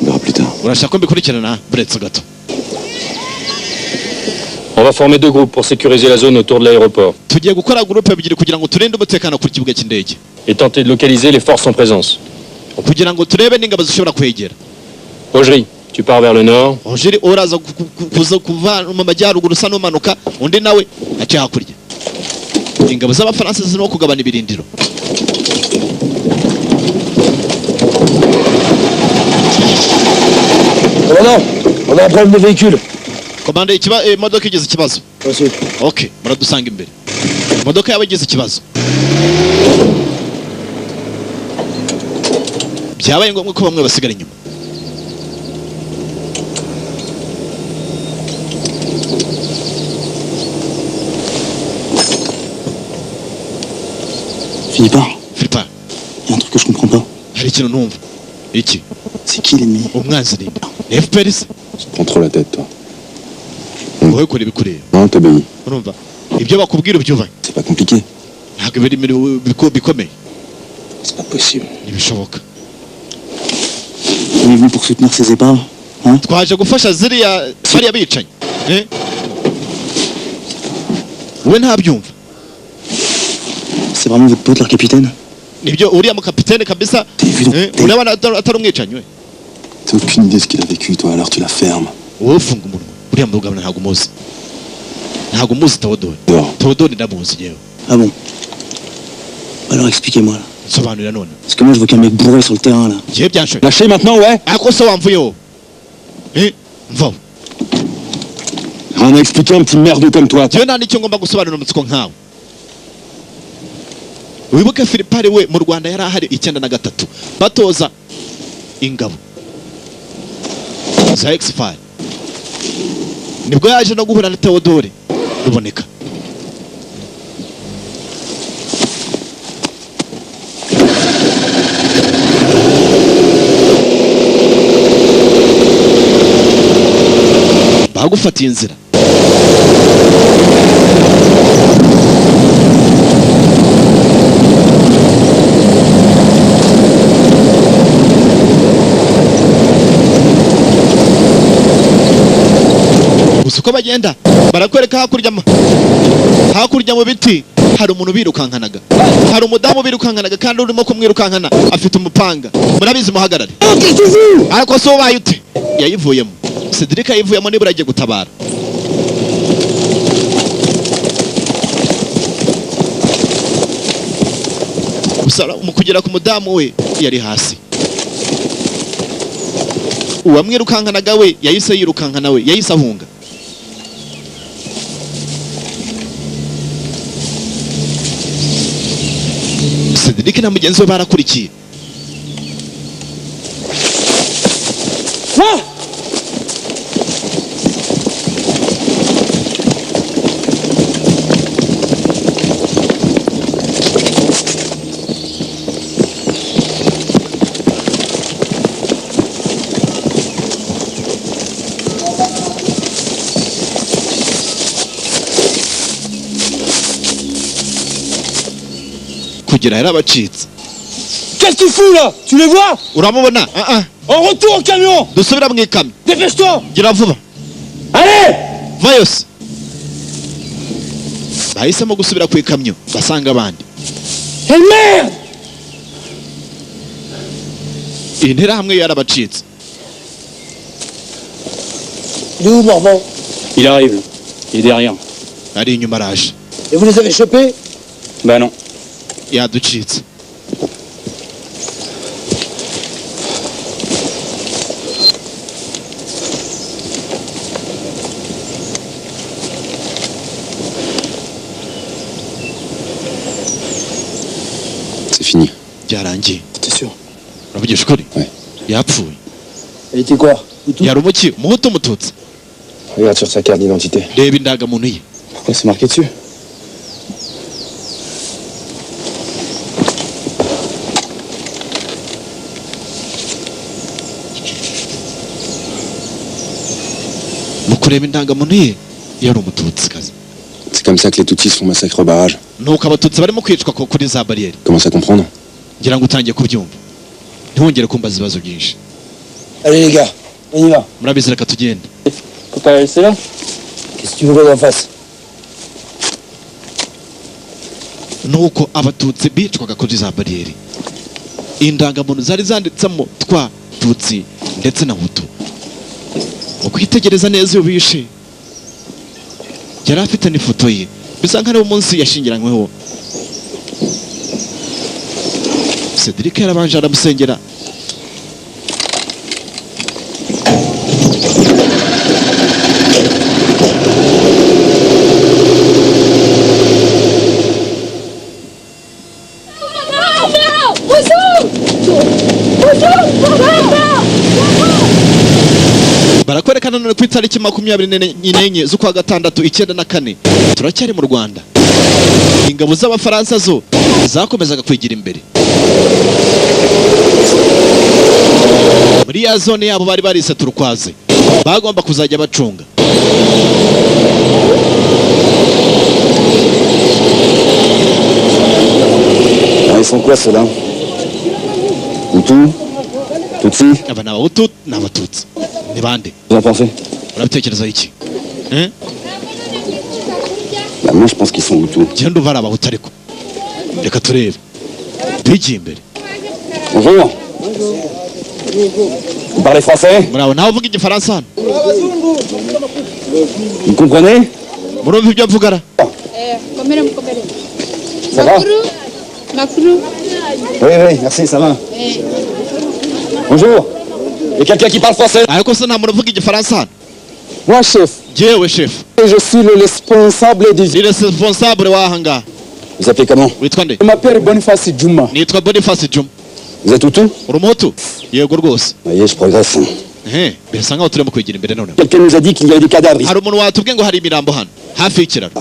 On verra plus tard. Urashaka ko mbikurikirana buretse gato. On va former deux groupes pour sécuriser la zone autour de l'aéroport. Tugiye gukora groupe ebyiri kugira ngo turinde umutekano ku kibuga cy'indege. Et tenter de localiser les forces en présence. Kugira ngo turebe n'ingabo zishobora kwegera. Ogerie, tu pars vers le nord. Ogerie uraza kuva mu majyaruguru usa n'umanuka undi nawe aciye hakurya. Ingabo z'abafaransa zirimo kugabana ibirindiro. Commandant, on a un problème de véhicule. Commandant, imodoka igize ikibazo. Okay, muradusanga imbere. Imodoka yawe igize ikibazo. Byabaye ngombwa ko bamwe basigara inyuma. Philippin, Philippin, il y a un truc que je comprends pas. hari ikintu ntumva. Iki? C'est qui l'ennemi? Umwanzi ni nde? FPR se? Tu te prends trop la tête, toi. Wowe kuri bikureba. Non, t'obéis. Urumva? Ibyo bakubwira ubyumva. C'est pas compliqué. Ntabwo biri bikomeye. C'est pas possible. Ntibishoboka. On est venu pour soutenir ces épaves, hein? Twaje gufasha ziriya bariya bicanyi. We ntabyumva. C'est vraiment votre pote, leur capitaine? Nibyo uriya mukapitene kabisa. Urabona atari umwicanyi we. T'as aucune idée de ce qu'il a vécu, toi, alors tu la fermes. Wowe ufunga umunwa. Uriya mugabo ntabwo umuzi. Ntabwo umuzi Théodore. Théodore ndamuzi yewe. Ah bon? Alors expliquez-moi là. Sobanurira none. Parce que moi je veux qu'un mec bourré sur le terrain là. Ngiye byanshoye. Lâchez maintenant, ouais. Ako se wamvuyeho. Mva. Rien à expliquer, un petit merdeux comme toi. Ngiye nta n'icyo ngomba gusobanura umutsiko nkawe. Wibuke Philippine we mu Rwanda yari ahari 93 batoza ingabo za X5. Nibwo yaje no guhura na Théodore Ruboneka. Bagufatiye inzira. uko bagenda barakwereka hakurya mu biti hari umuntu birukankanaga, hari umudamu birukankanaga kandi urimo kumwirukankana afite umupanga. Murabizi muhagarare. Ariko so ubaye ute? Yayivuyemo. Cedric yayivuyemo nibura agiye gutabara. Usara umukugera ku mudamu we yari hasi. Uwamwirukankanaga we yahise yirukankana we yahise ahunga. Cedric na mugenzi we barakurikiye. Qu'est-ce que tu fous là? Tu les vois? On retourne au camion. Dépêche-toi. Allez! Vayos. Bahisemo gusubira ku ikamyo basanga abandi. Hey merde! Intera hamwe yarabacitse. Il est où Morvan? Il arrive. Il est derrière. Ari inyuma araje. Et vous les avez chopés? Ben non. Yaducitse. C'est fini. Byarangiye. T'es sûr? Uravugisha ukuri? Ouais. Yapfuye. Elle était quoi? Yari umuki, umuhutu umututsi. Regarde sur sa carte d'identité. Reba indangamuntu ye. Pourquoi c'est marqué dessus? Mukureba indangamuntu ye yari umututsi kazi. C'est comme ça que les Tutsis se font massacrer au barrage. Nuko abatutsi barimo kwicwa kuri za barrière. Commence à comprendre. Ngira ngo utangiye kubyumva. Ntihongere kumbaza ibibazo byinshi. Allez les gars, on y va. Murabizi reka tugende. Faut pas rester là? Qu'est-ce que tu veux en face? Nuko abatutsi bicwaga kuri za barrière. Indangamuntu zari zanditsemo twa tutsi ndetse na hutu. Ukwitegereza neza iyo bishe. Yari afite n'ifoto ye. Bisa nk'ari umunsi yashingiranyweho. Cedric yarabanje aramusengera. Barakwerekana none ku itariki 24 z'ukwa gatandatu 1994 turacyari mu Rwanda. Ingabo z'Abafaransa zo zakomezaga kwigira imbere. Muri ya zone yabo bari barise turukwaze. Bagomba kuzajya bacunga. Ils sont quoi ceux-là? Hutu? Tutsi? Aba ni Abahutu n'Abatutsi. Ni bande? Vous en pensez? Urabitekereza iki? Bah moi je pense qu'ils sont Hutu. Genda uvara Abahutu ariko. Reka turebe. Twigiye imbere. Bonjour. Vous parlez français? Murabo nawe uvuga igifaransa hano. Vous comprenez? Murumva ibyo mvugara? Ça va? Oui, merci, ça va. Bonjour. Il y a quelqu'un qui parle français? Ariko se nta muntu uvuga igifaransa hano. Moi chef. Jewe chef. Je suis le responsable du... Ni responsable wahanga. Vous appelez comment? Witwa nde? Je m'appelle Boniface Djuma. Nitwa Boniface Djuma. Vous êtes Hutu? Uri umuhutu? Yego rwose. Voyez, je progresse. Birasa nkaho turimo kwigira imbere none. Quelqu'un nous a dit qu'il y avait des cadavres ici. Hari umuntu watubwiye ngo hari imirambo hano hafi y'ikiraro.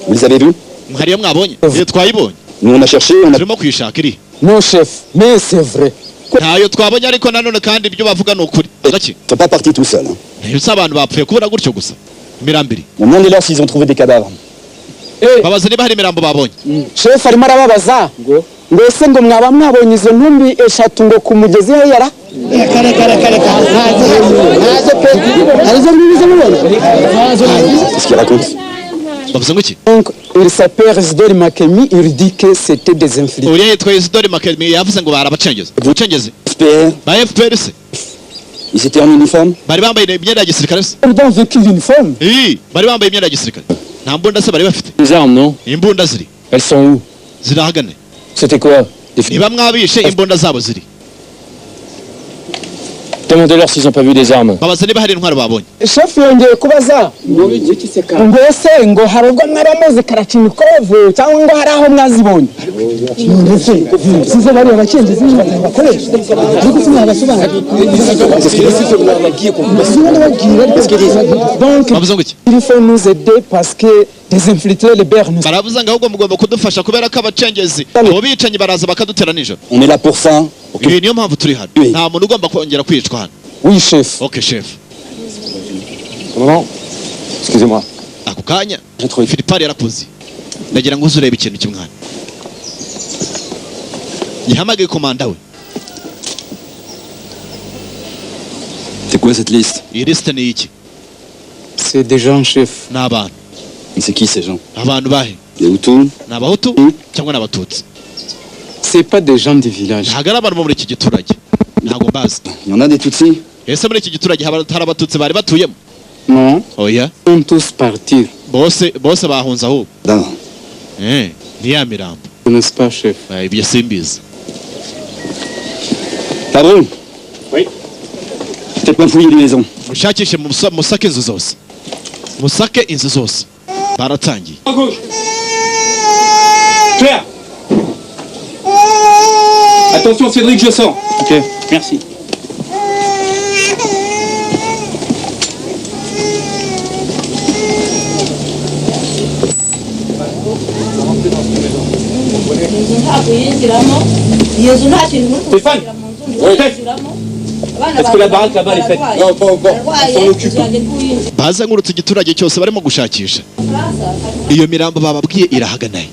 Vous les avez vus? Mwariya mwabonye? Twayibonye. Nous on a cherché, on a... Turimo kwishaka iri. Non chef, mais c'est vrai. Ntayo twabonye ariko nanone kandi ibyo bavuga ni ukuri. Gaki? Ils sont pas partis tout seuls. Ntibisa abantu bapfuye kubura gutyo gusa. Mirambiri. Demandez-leur s'ils ont trouvé des cadavres. Babaza niba hari imirambo babonye. Chef arimo arababaza ngo ese ngo mwaba mwabonye izo ntumbi eshatu ngo ku mugezi heyara? Qu'est-ce qu'il raconte? Donc, il s'appelle Isidore Makemi, il dit que c'était des infiltrés. uriya yitwa Isidore Makemi yavuze ngo barabacengeza ubucengezi FPR. ba FPR se Ils étaient en uniforme? bari bambaye imyenda ya gisirikare se Dans vécu l'uniforme. bari bambaye imyenda ya gisirikare nta mbunda se bari bafite Les armes, non? imbunda ziri Elles sont où? zirahagane C'était quoi? niba mwabishe imbunda zabo ziri Demandez-leur s'ils ont pas vu des armes. babaza niba hari intwaro babonye Chef yongeye kubaza ngo ese ngo hari ubwo mwaramuzi Kalashnikov cyangwa ngo hari aho mwazibonye ndetse size bari abacengezi bakoresha ariko sinabasobanura donc il faut nous aider parce que des infiltrés les bernes baravuze ngo ahubwo mugomba kudufasha kubera ko abacengezi abo bicanyi baraza bakadutera nijoro On est là pour ça. iyi niyo mpamvu turi hano nta muntu ugomba kongera kwicwa hano oui chef ok chef Maman, excusez-moi. ako kanya Filipari yarakuze ndagira ngo uze urebe ikintu cy'umwana yahamagaye komanda we C'est quoi cette liste? iyi lisite ni iki c'est des gens chef ni abantu Et c'est qui ces gens? abantu bahe Les Hutus? ni abahutu cyangwa ni abatutsi c'est pas des gens du village ntabwo ari abantu bo muri iki giturage ntabwo mbazi Il y en a des Tutsis? ese muri iki giturage hari abatutsi bari batuyemo non oya ils sont tous partis bose bahunze ahubwo Non. ni ya mirambo n'est-ce pas chef ibyo simbizi Pardon? Oui. Faites-moi fouiller les maisons. mushakishe musake inzu zose musake inzu zose baratangiye Claire. Attention Cédric, je sors. Ok, merci. Stéphane. Est-ce que la baraque là-bas est faite? Non, pas encore. On s'en occupe. bazengurutse igiturage cyose barimo gushakisha iyo mirambo bababwiye irahaganaye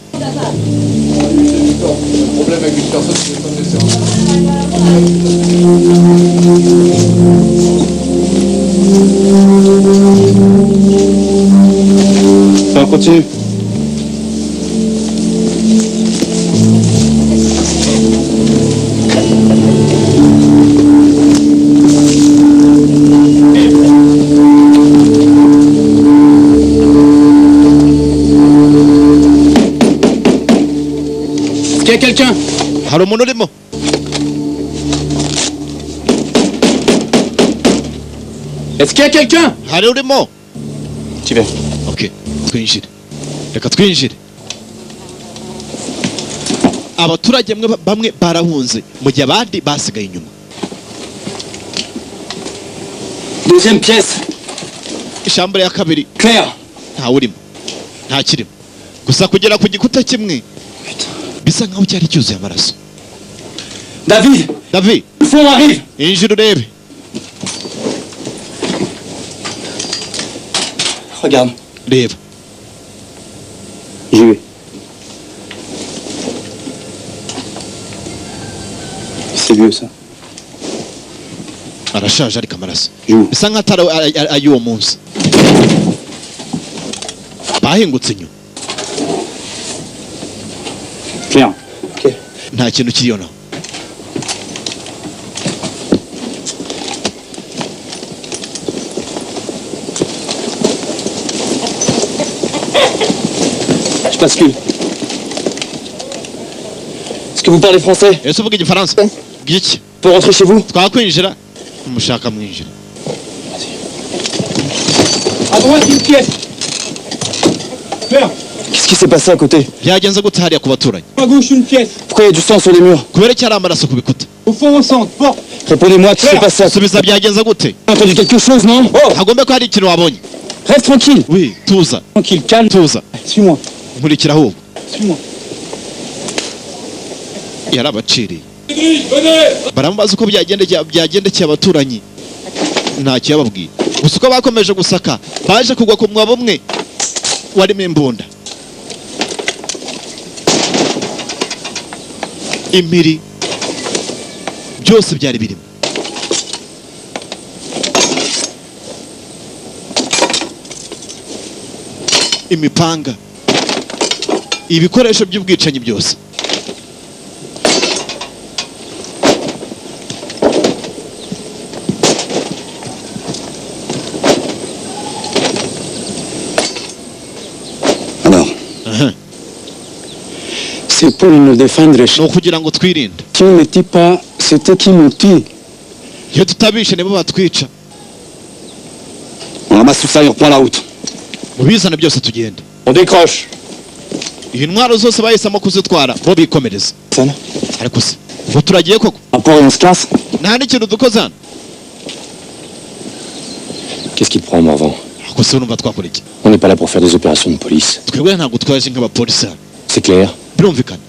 Ça continue. Est-ce qu'il y a quelqu'un? hari umuntu urimo Est-ce qu'il y a quelqu'un? hari urimo Tu vas. ok twinjire reka twinjire abaturage bamwe barahunze mu gihe abandi basigaye inyuma Deuxième pièce. ishambure ya kabiri Claire. ntawe urimo nta kirimo gusa kugera ku gikuta kimwe bisa nkaho cyari cyuzuye amaraso David. David Le fond arrive. injira urebe Regarde. reba J'y vais. C'est vieux ça. arashaje ariko amaraso Joue. bisa nkaho atari ay'uwo munsi bahingutse inyuma Claire. nta kintu kiriyo naho Je bascule. Est-ce que vous parlez français? ese uvuga igifaransa bw'iki Pour rentrer chez vous? twakwinjira mushaka mwinjira À droite, une pièce. Claire. Qu'est-ce qui s'est passé à côté? byagenze gute hariya ku baturanyi À gauche, une pièce. Pourquoi il y a du sang sur les murs? kubera ko hari amaraso ku bikuta Au fond, au centre. Porte. Répondez-moi, qu'est-ce qui s'est passé à côté? subiza byagenze gute T'as entendu quelque chose, non? Oh! hagomba ko hari ikintu wabonye Reste tranquille. wi tuza Tranquille, calme. tuza Suis-moi. nkurikira ahubwo Suis-moi. yarabaciriye baramubaza uko byagendekeye abaturanyi ntacyo yababwiye gusa uko bakomeje gusaka baje kugwa ku mwobo umwe warimo imbunda impiri byose byari birimo imipanga, ibikoresho by'ubwicanyi byose. Alors, c'est pour nous défendre. Ni ukugira ngo twirinde. Si on ne tue pas, c'est eux qui nous tuent. Iyo tutabishe nibo batwica. on ramasse tout ça et on reprend la route. Mubizana byose tugende. On décroche. Iyi ntwaro zose bahisemo kuzitwara bo bikomereza. Ariko se ngo turagiye koko? Encore et on se casse. Nta n'ikintu dukoze hano. Qu'est-ce qui te prend, Morvan? Ako se urumva twakora iki? On n'est pas là pour faire des opérations de police. Twebwe ntabwo twaje nk'abapolisi hano. C'est clair? Birumvikana.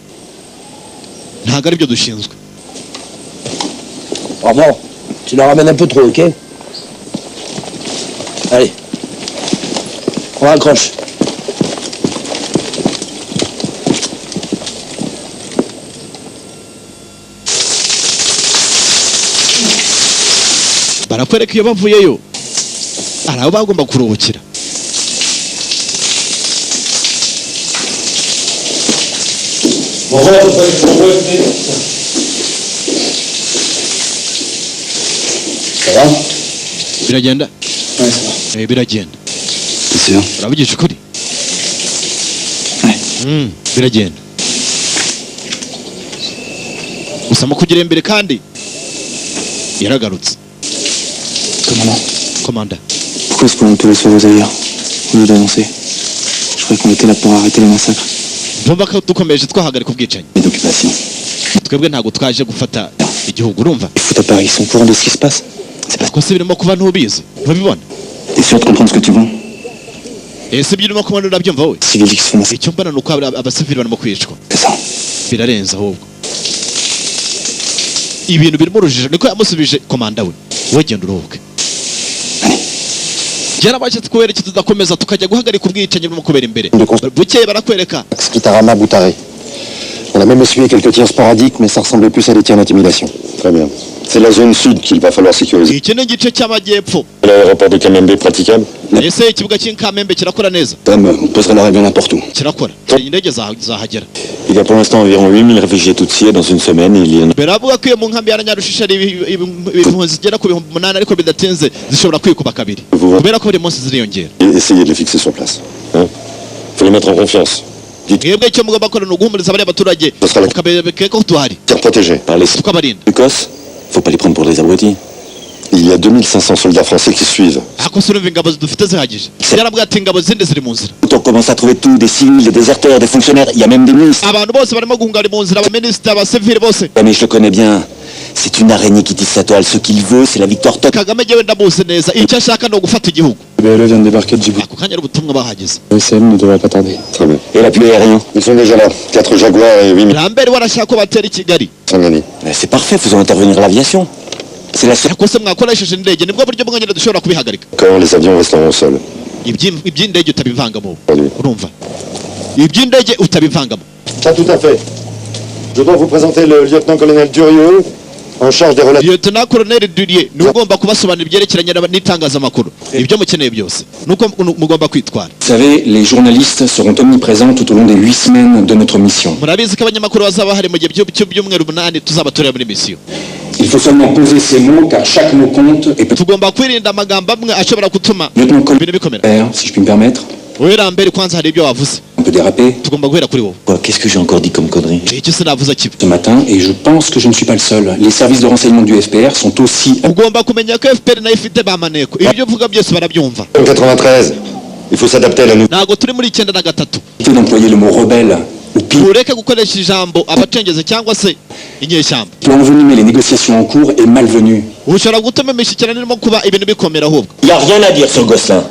Ntabwo ari byo dushinzwe. Morvan, tu la ramènes un peu trop, ok? Allez. On raccroche. Barakwereka iyo bavuyeyo hari aho bagomba kuruhukira. Ça va? Biragenda? Ouais, ça va. Biragenda. T'es sûr? Uravugisha ukuri? Ouais. Biragenda. Gusa mu kugira imbere kandi yaragarutse. Commandant. Pourquoi est-ce qu'on ne peut laisser vos ailleurs au lieu d'avancer? Je croyais qu'on était là pour arrêter les massacres. Ndumva ko dukomeje twahagarika ubwicanyi. Et d'occupation. Twebwe ntabwo twaje gufata igihugu, urumva? Ils foutent à Paris, ils sont au courant de ce qui se passe. C'est pas ko se birimo kuba ntubizi ntubibona. T'es sûr de comprendre ce que tu vois? Ese birimo kuba urabyumva wowe? Civils qui se font massacrer. Icyo mbona nuko abasivili barimo kwicwa. C'est ça. Birarenze ahubwo. Ibintu birimo urujijo niko yamusubije komanda we. We genda uruhuke. Byarabaje twereke tudakomeza tukajya guhagarika ubwicanyi burimo kubera imbere. Bukeye barakwereka. Skitarama Boutaré. On a même essuyé quelques tirs sporadiques, mais ça ressemblait plus à des tirs d'intimidation. Très bien. C'est la zone sud qu'il va falloir sécuriser. Iki ni igice cy'amajyepfo. L'aéroport de Kamembe praticable? Ese ikibuga cy'Inkamembe kirakora neza? On poserait leur avion n'importe où. Kirakora. Indege zahagera. Il y a pour l'instant environ 8000 réfugiés Tutsis et dans une semaine, il y en a... Beravuga ko iyo mu nkambi y'Abanyarushisha ari impunzi zigera ku 8,000 ariko bidatinze zishobora kwikuba kabiri. Kubera ko buri munsi ziriyongera. Essayez de les fixer sur place. Hein? Faut les mettre en confiance. Mwebwe icyo mugomba gukora ni uguhumuriza abari abaturage ukabekeka ko tuhari. Tiens, protégé. Par les Tukabarinda. Lucas, faut pas les prendre pour des abrutis. Il y a 2500 soldats français qui suivent. Ako se urumva ingabo dufite zihagije. Yarabwiye ati ingabo zindi ziri mu nzira. On commence à trouver tout, des civils, des déserteurs, des fonctionnaires, il y a même des ministres. Abantu bose barimo guhungara mu nzira, abaminisitiri, abasivili bose. Mais je le connais bien. C'est une araignée qui tisse sa toile. Ce qu'il veut, c'est la victoire totale. Kagame jewe ndamuzi neza. Icyo ashaka ni ugufata igihugu. Le BLE vient de débarquer de Djibouti. Ako kanya ubutumwa bahageze. Le CM ne devrait pas tarder. Très bien. Et l'appui aérien? Ils sont déjà là. 4 Jaguars et 8000 Lambert warashaka ko batera i Kigali. Sangani. C'est parfait, faisons intervenir l'aviation. C'est la seule... Ako se mwakoresheje indege nibwo buryo bwonyine dushobora kubihagarika. Quand les avions resteront au sol. Iby'indege utabivangamo. Urumva? Iby'indege utabivangamo. Ça, tout à fait. Je dois vous présenter le lieutenant-colonel Durieux, en charge des relations. Lieutenant Colonel Durieux ni ugomba kubasobanurira ibyerekeranye n'itangazamakuru. Ibyo mukeneye byose. Nuko mugomba kwitwara. Vous savez, les journalistes seront omniprésents tout au long des 8 semaines de notre mission. Murabizi ko abanyamakuru bazaba hari mu gihe cy'ibyumweru 8 tuzabatorera muri mission. Il faut seulement poser ces mots car chaque mot compte et peut... Tugomba kwirinda amagambo amwe ashobora gutuma Lieutenant ibintu bikomera. si je puis me permettre. Wowe Lambert kwanza hari ibyo wavuze. On peut déraper. Tugomba guhera kuri wowe. Quoi, qu'est-ce que j'ai encore dit comme connerie? Icyo sinavuze kibi. Ce matin, et je pense que je ne suis pas le seul, les services de renseignement du FPR sont aussi... Ugomba kumenya ko FPR nayo ifite bamaneko. Ibyo uvuga byose barabyumva. 93. Il faut s'adapter à la nouvelle. Ntago turi muri 93. d'employer le mot rebelle ou pire. Ureke gukoresha ijambo abacengeze cyangwa se inyeshyamba. Pour envenimer les négociations en cours est malvenu. Ushobora gutuma imishyikirano irimo kuba ibintu bikomera ahubwo. Il n'y a rien à dire sur Gosselin.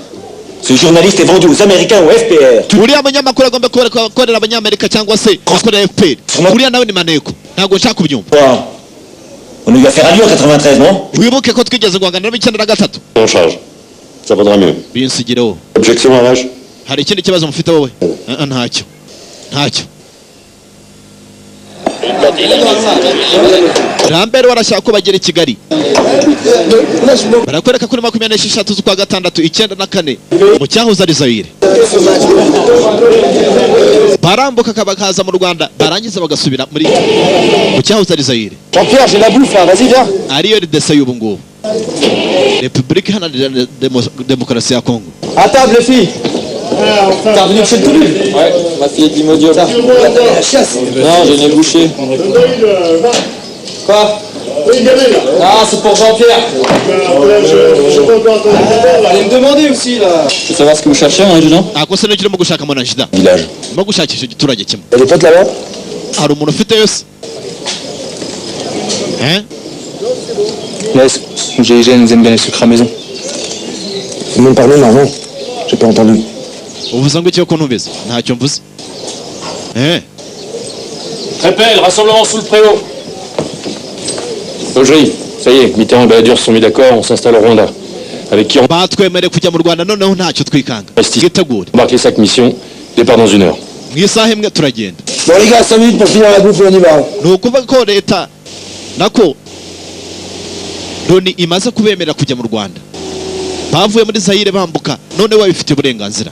Ce journaliste est vendu aux Américains au FPR. Uriya munyamakuru agomba gukorera abanyamerika cyangwa se akorera FPR. Uriya nawe ni maneko. Ntabwo nshaka kubyumva. On a eu affaire à lui en 93, non? Wibuke ko twigeze guhangana na 93. En charge. Ça vaudra mieux. Binsigireho. Objection à l'âge? Hari ikindi kibazo mufite wowe? Ntacyo. Lambert warashaka ko bagera i Kigali. Barakwereka kuri 26 z'ukwa gatandatu 94 mu cyahoze ari Zaire. Barambuka kabakaza mu Rwanda barangiza bagasubira muri mu cyahoze ari Zaire. Jean-Pierre, j'ai la bouffe là, vas-y viens. Ariyo RDC y'ubu ngubu. République Iharanira Demokarasi ya Congo. À table les filles. T'es revenu chez le Toulouse? Ouais, ma fille est d'Imodio. Non, j'ai une bouchée. Quoi? Ah, c'est pour Jean-Pierre. Allez me demander aussi là. Je veux savoir ce que vous cherchez, un adjudant? Akose n'ikiri mu gushaka mona jida. Village. Mu gushakisha igiturage kimwe. Elle est pote là-bas? Hari umuntu ufite yose. Hein? Laisse, le GIGN nous aime bien les sucres à maison. Vous me parlez, Marmont? J'ai pas entendu. Uvuze ngo iki ko ntumbize? Ntacyo mvuze. Répète, rassemblement sous le préau. Augerie, ça y est, Mitterrand et Balladur se sont mis d'accord, on s'installe au Rwanda. Avec qui on batwemereye kujya mu Rwanda noneho ntacyo twikanga. Twitegure. embarque les 5 missions, départ dans 1 heure. Mu isaha imwe turagenda. Bon les gars, 5 minutes pour finir la bouffe, on y va. Ni ukuvuga ko leta nako Loni imaze kubemerera kujya mu Rwanda. Bavuye muri Zaire bambuka none wabifite uburenganzira.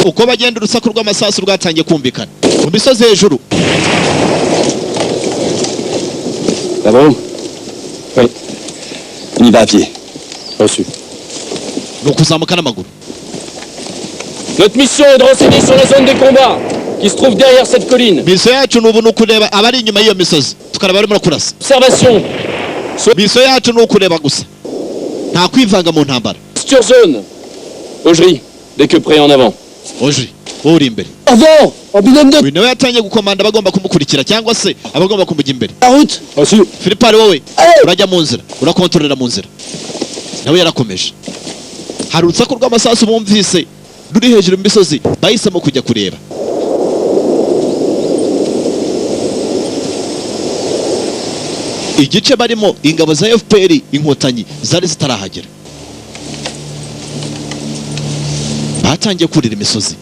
Uko bagenda urusaku rw'amasasu rwatangiye kumvikana mu misozi hejuru. Ça va? Oui. On y va à pied. Reçu. Nukuzamuka n'amaguru. Notre mission est de renseigner sur la zone des combats qui se trouve derrière cette colline. Mission yacu nubu nukureba abari inyuma y'iyo misozi tukaraba barimo kurasa. Observation. Mission yacu nukureba gusa. Nta kwivanga mu ntambara. Sur zone. Augerie, dès que prêt en avant. Augerie, uri imbere. Avant, en binôme de... Uyu nawe yatangiye gukomanda bagomba kumukurikira cyangwa se abagomba kumujya imbere. La route. Reçu. Philippe ari wowe urajya mu nzira urakontorera mu nzira. Nawe yarakomeje. Hari urusaku rw'amasasu bumvise ruri hejuru mu misozi bahisemo kujya kureba. Igice barimo ingabo za FPR inkotanyi zari zitarahagera. Batangiye kurira imisozi.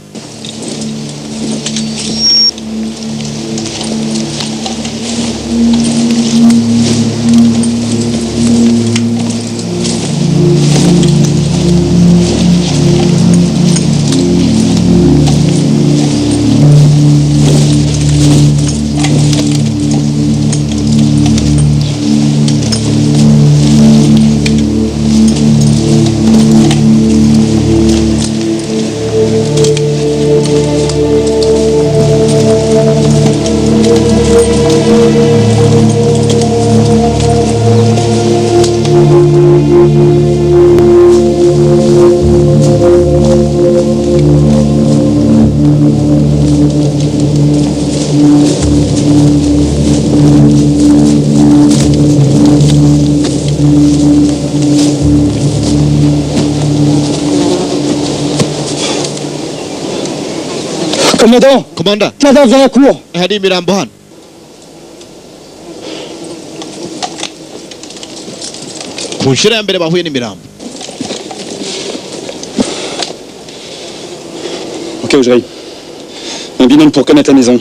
Commandant. Commandant. Cadavre dans la cour. Hari imirambo hano. Ku nshuro ya mbere bahuye n'imirambo. Ok, Augerie. Un binôme pour connaître la maison.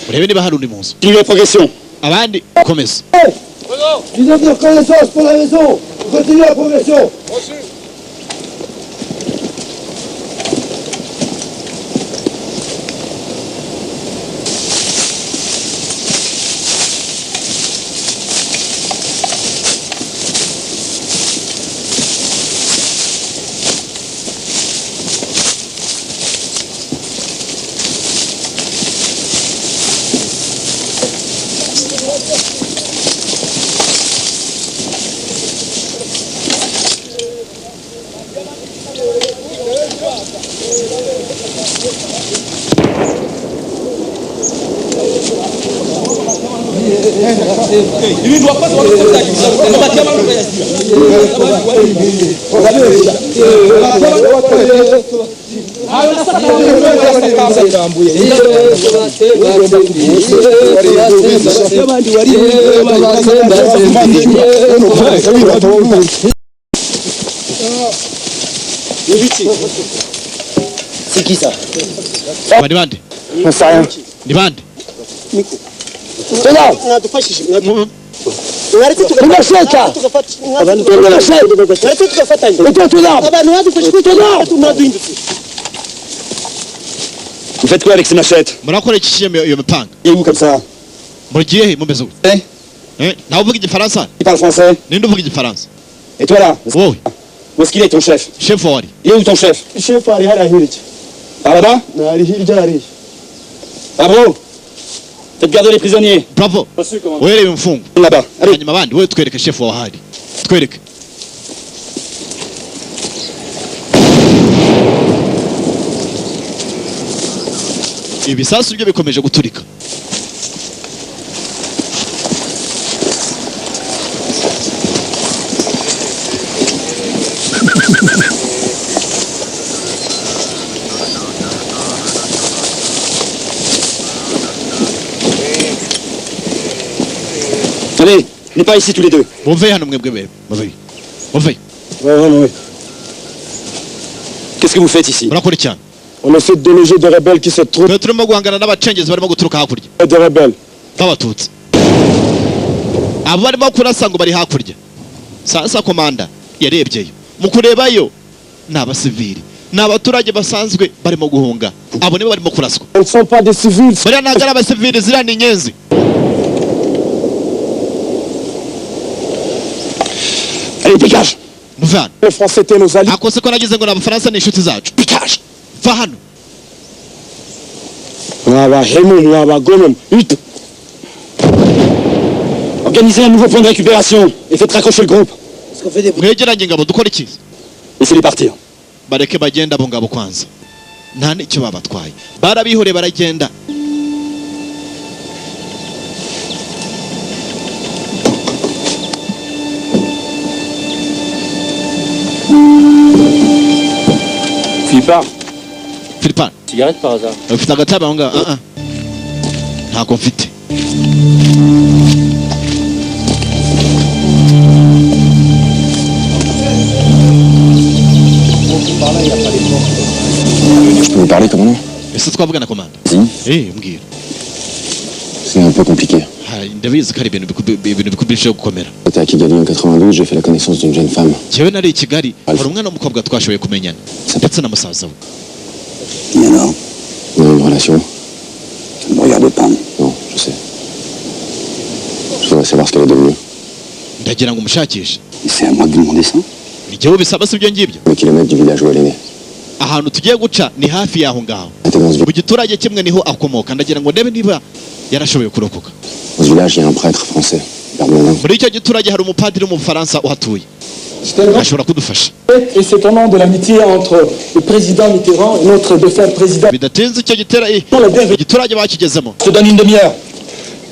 Urebe niba hari undi mu nzu. Suivez la progression. Abandi komeza. Binôme de reconnaissance pour la maison. Continuez la progression. Il ne doit pas se rendre comme ça. On va C'est qui ça? Ni bande? On sait rien. Ni bande? Vous faites quoi avec ces machettes? Murakora iki iyo mipanga? Et où comme ça? Mugiye he mumeze gute? Nawe uvuga igifaransa? Il parle français. Ninde uvuga igifaransa? Et toi là? Wowe. Où est-ce qu'il est ton chef? Chef wari? Il est où ton chef? Chef ari hariya hirya. Par là-bas? Ari hirya hariya. Bravo. Faites garder les prisonniers. Bravo. Wewe mfungo. Là-bas. Allez. Hanyuma abandi wewe twereke chef wa hari. Twereke. Ibisasu byo bikomeje guturika. Allez, n'est pas ici tous les deux. Muve hano mwebwe babiri. Muve. Oui. Qu'est-ce que vous faites ici? Murakora cyane. On essaie de déloger des rebelles qui se trouvent. Turimo guhangana n'abacengezi barimo guturuka hakurya. Des rebelles. B'abatutsi. Abo barimo kurasa ngo bari hakurya. Sasa komanda yarebyeyo. Mu kurebayo ni abasivili. Ni abaturage basanzwe barimo guhunga. Abo nibo barimo kuraswa. Ils ne sont pas des civils. Bariya ntabwo ari abasivili, ziriya ni inyenzi. Allez, dégage. Muve hano. Les Français étaient nos alliés. Akose ko nagize ngo ni Abafaransa ni inshuti zacu. Dégage. Va hano. Mwabahemu, mwabagome. Vite. Organisez un nouveau point de récupération et faites raccrocher le groupe. Mwegeranye ingabo dukora iki? Laissez-les partir. Bareke bagenda abo ngabo kwanza. Nta n'icyo babatwaye. Barabihore baragenda. Philippe. Cigarette par hasard. Ufite agatebe aho ngaho? Ntabwo mfite. Je peux vous parler, commandant? Ese twavugana komanda? Si. Mbwira. C'est un peu compliqué. Ndabizi ko ari ibintu bikubishe gukomera. J'étais à Kigali en 92, j'ai fait la connaissance d'une jeune femme. Jewe nari i Kigali, hari umwana w'umukobwa twashoboye kumenyana ndetse na musaza we. Et alors? On a une relation. Ça ne me regarde pas. Non, je sais. Je voudrais savoir ce qu'elle est devenue. Ndagira ngo umushakishe. C'est à moi de vous demander ça? Ni jewe bisaba si ibyo ngibyo. Le kilomètre du village où elle est née. Ahantu tugiye guca ni hafi yaho ngaho. Elle était dans ce Mu giturage kimwe niho akomoka. Ndagira ngo ndebe niba yarashoboye kurokoka. Dans ce village, il y a un prêtre français, Père Blondin. Muri icyo giturage hari umupadiri w'umufaransa uhatuye. Ashobora kudufasha. Et c'est au nom de l'amitié entre le président Mitterrand et notre défunt président. Bidatinze icyo gitera igiturage bakigezemo. Je te donne une demi-heure.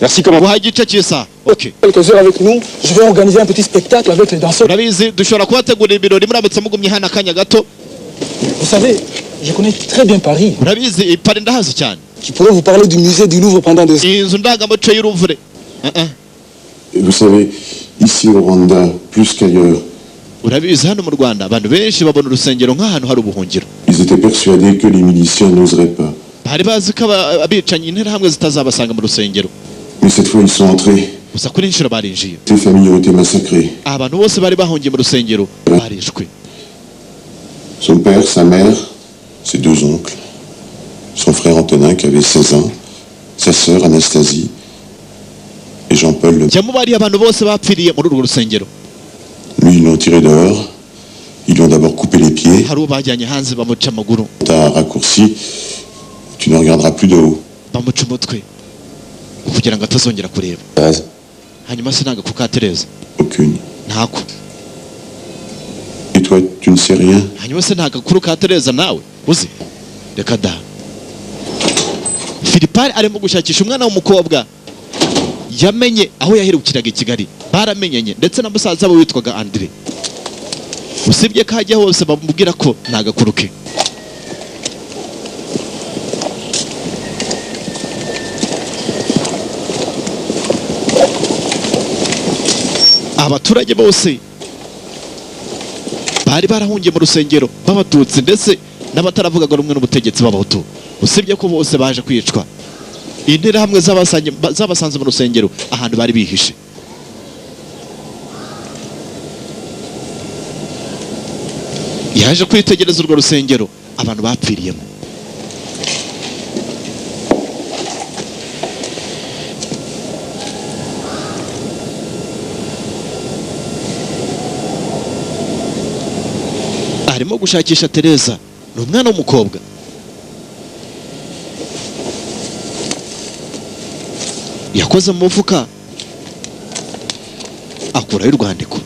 Merci, commandant. Uhaye igice cy'isaha. Okay. Quelques heures avec nous, je vais organiser un petit spectacle avec les danseurs. Urabizi dushobora kubategurira ibirori muramutse mugumye hano akanya gato. Vous savez, je connais très bien Paris. Urabizi Paris ndahazi cyane. Je pourrais vous parler du musée du Louvre pendant des heures. Inzu ndangamuco y'Uruvure. Et vous savez, ici au Rwanda, plus qu'ailleurs, Urabizi hano mu Rwanda abantu benshi babona urusengero nk'ahantu hari ubuhungiro. ils étaient persuadés que les miliciens n'oseraient pas. Bari bazi ko abicanyi interahamwe zitazabasanga mu rusengero. Mais cette fois, ils sont entrés. Gusa kuri inshuro barinjiye. Ces familles ont été massacrées. Abantu bose bari bahungiye mu rusengero barishwe. Son père, sa mère, ses deux oncles, son frère Antonin qui avait 16 ans, sa sœur Anastasie et Jean-Paul le... Cyamo bari abantu bose bapfiriye muri urwo rusengero. Lui, ils l'ont tiré dehors. Ils lui ont d'abord coupé les pieds. Hari ubajyanye hanze bamuca amaguru. T'as raccourci. Tu ne regarderas plus de haut. Bamuca umutwe kugira ngo atazongera kureba. Hanyuma sinanga kukatereza. Aucune. Ntako. Et toi, tu ne sais rien? Hanyuma sinanga kuri katereza nawe uzi. Reka da. Philippe arimo gushakisha umwana w'umukobwa. Yamenye aho yaherukiraga i Kigali. Baramenyanye ndetse na musaza we witwaga Andre. Usibye ko hajya hose bamubwira ko ntagakuruke. abaturage bose bari barahungiye mu rusengero b'abatutsi ndetse n'abataravugaga rumwe n'ubutegetsi b'abahutu, usibye ko bose baje kwicwa. Interahamwe zabasanze mu rusengero ahantu bari bihishe. Yaje kwitegereza urwo rusengero abantu bapfiriyemo. Arimo gushakisha Teresa, ni umwana w'umukobwa. Yakoze mu mufuka akurayo urwandiko.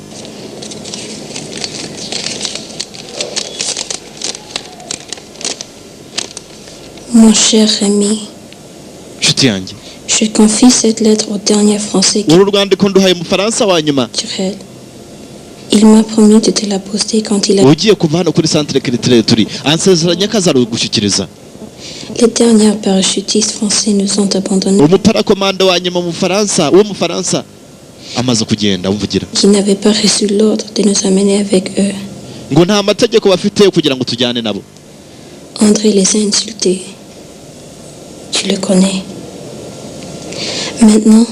Mon cher Rémi, Nshuti yanjye, je confie cette lettre au dernier Français qui uru rwandiko nduhaye Umufaransa wa nyuma. Il m'a promis de te la poster quand il a... Ugiye kuva hano kuri centre culturel turi ansezeranya ko azarugushyikiriza. Les derniers parachutistes français nous ont abandonnés. Umuparakomando wa nyuma mu Faransa, uwo mu Faransa amaze kugenda umvugira. Qui n'avaient pas reçu l'ordre de nous amener avec eux. Ngo nta mategeko bafite kugira ngo tujyane nabo. André les a insultés. Tu le connais. Maintenant,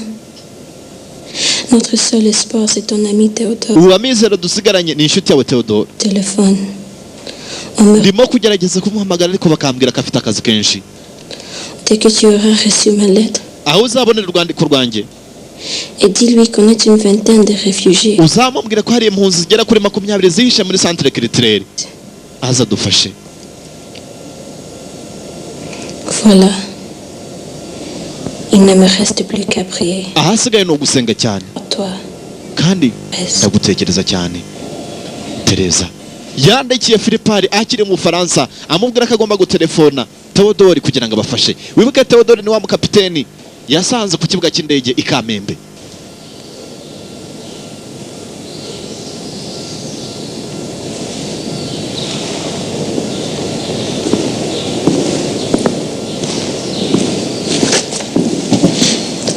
notre seul espoir, c'est ton ami Théodore. Ubu amizero dusigaranye ni inshuti yawe Théodore. Téléphone. Ndimo kugerageza kumuhamagara ariko bakambwira ko afite akazi kenshi. Dès que tu auras reçu ma lettre. Aho uzabonera urwandiko rwanjye. Et dis-lui qu'on est une vingtaine de réfugiés. Uzamubwira ko hari impunzi zigera kuri 20 zihishe muri centre culturel. Aza dufashe. Voilà. Il ne me reste plus qu'à prier. Ahasigaye no gusenga cyane. Toi. Kandi ndagutekereza cyane. Teresa yandikiye Philippari akiri mu Faransa amubwira ko agomba gutelefona Théodore kugira ngo abafashe. Wibuke Théodore ni wa mukapiteni yasanze ku kibuga cy'indege i Kamembe.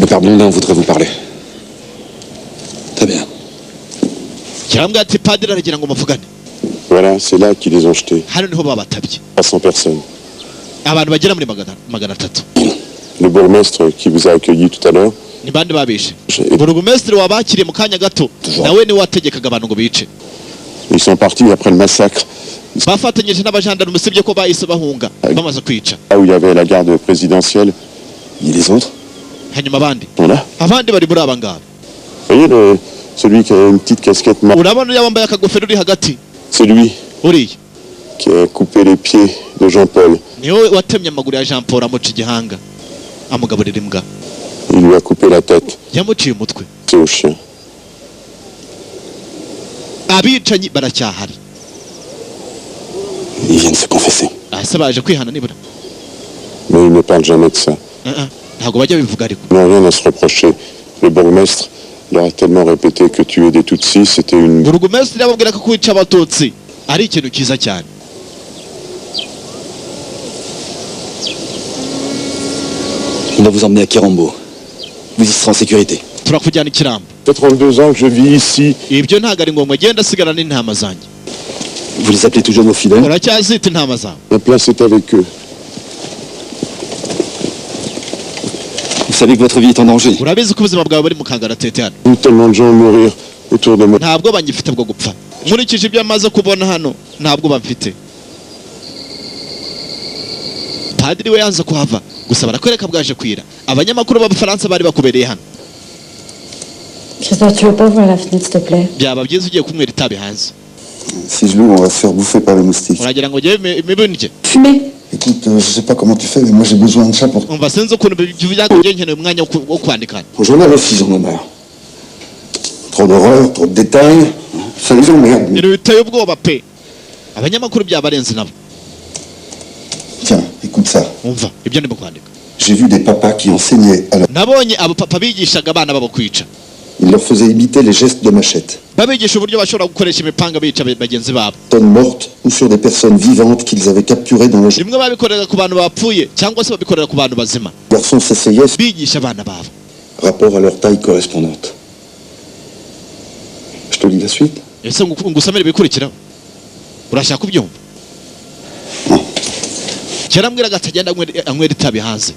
Le père Blondin voudrait vous parler. Très bien. Cyangwa ati padiri aragira ngo muvugane. Voilà, c'est là qu'ils les ont jetés. Hano niho babatabye. 300 personnes. Abantu bagera muri 300. Le bourgmestre qui vous a accueilli tout à l'heure. Ni bande babishe. Burugumestre wabakiriye mu kanya gato nawe ni wategekaga abantu ngo bice. Ils sont partis après le massacre. Bafatanyije n'abajandarume usibye ko bahise bahunga bamaze kwica. Là où il y avait la garde présidentielle. Et les autres? Hanyuma abandi. Voilà. Abandi bari muri abangaba. Vous voyez celui qui a une petite casquette marron. Urabona yambaye akagofero uri hagati. C'est lui. Uri. Qui a coupé les pieds de Jean-Paul. Niwe watemye amaguru ya Jean Paul amuca igihanga. Amugaburira imbwa. Il lui a coupé la tête. Yamuciye umutwe. C'est au chien. Abicanyi baracyahari. Ils viennent se confesser. Asa baje kwihana nibura. Mais il ne parle jamais de ça. Ntago bajya bivuga ariko. Ils n'ont rien à se reprocher. Le bourgmestre leur a tellement répété que tuer des Tutsis, c'était une... Burugumestre yababwira ko kwica abatutsi ari ikintu cyiza cyane. On va vous emmener à Kirambo. Vous y serez en sécurité. Turakujyana ikirambo. Ça fait 32 ans que je vis ici. Ibyo ntago ari ngombwa genda sigara n'intama zanjye. Vous les appelez toujours vos fidèles? Uracyazita intama zawe. La place est avec eux. Vous savez que votre vie est en danger. Urabizi ko ubuzima bwawe buri mu kangaratete hano. Tellement de gens mourir autour de moi. Ntabwo banyifite bwo gupfa. Nkurikije ibyo amaze kubona hano ntabwo bamfite. Padiri we yanze kuhava gusa barakwereka bwaje kwira. Abanyamakuru b'Abafaransa bari bakubereye hano. Christophe, tu veux pas ouvrir la fenêtre, s'il te plaît? Byaba byiza ugiye kumwera itabi hanze. Si je l'ouvre, on va se faire bouffer par les moustiques. Uragira ngo ngewe imibunike. Fumer. Écoute, je sais pas comment tu fais, mais moi j'ai besoin de ça pour... Umva sinzi ukuntu bivuga ngo ngewe nkeneye umwanya wo kwandikana. Au journal aussi, j'en ai marre. Trop d'horreur, trop de détails. Ça les emmerde. Ibintu biteye ubwoba pe. Abanyamakuru byabarenze nabo. Tiens, écoute ça. Umva ibyo ndimo kwandika. J'ai vu des papas qui enseignaient à leur... Nabonye abo papa bigishaga abana babo kwica. Ils leur faisaient imiter les gestes de machette. Babigisha uburyo bashobora gukoresha imipanga bica bagenzi babo. Personnes mortes ou sur des personnes vivantes qu'ils avaient capturées dans le... Rimwe babikorera ku bantu bapfuye cyangwa se babikorera ku bantu bazima. Garçons s'essayaient... Bigisha abana babo. Rapport à leur taille correspondante. te lis la suite. ese ngusomere ibikurikiraho urashaka kubyumva kera mbwiraga atagenda anywera itabi hanze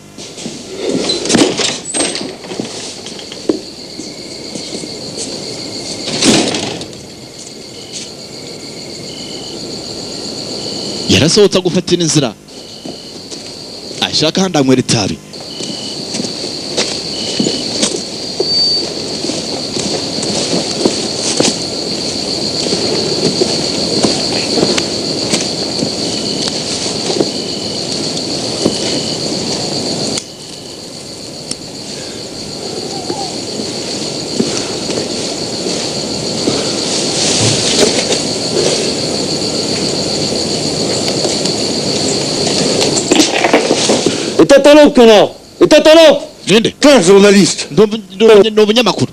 yarasohotse gufatira inzira ashaka handi anywera itabi État-talon, connard! État-talon! Ninde? 15 journalistes. Ni umunyamakuru.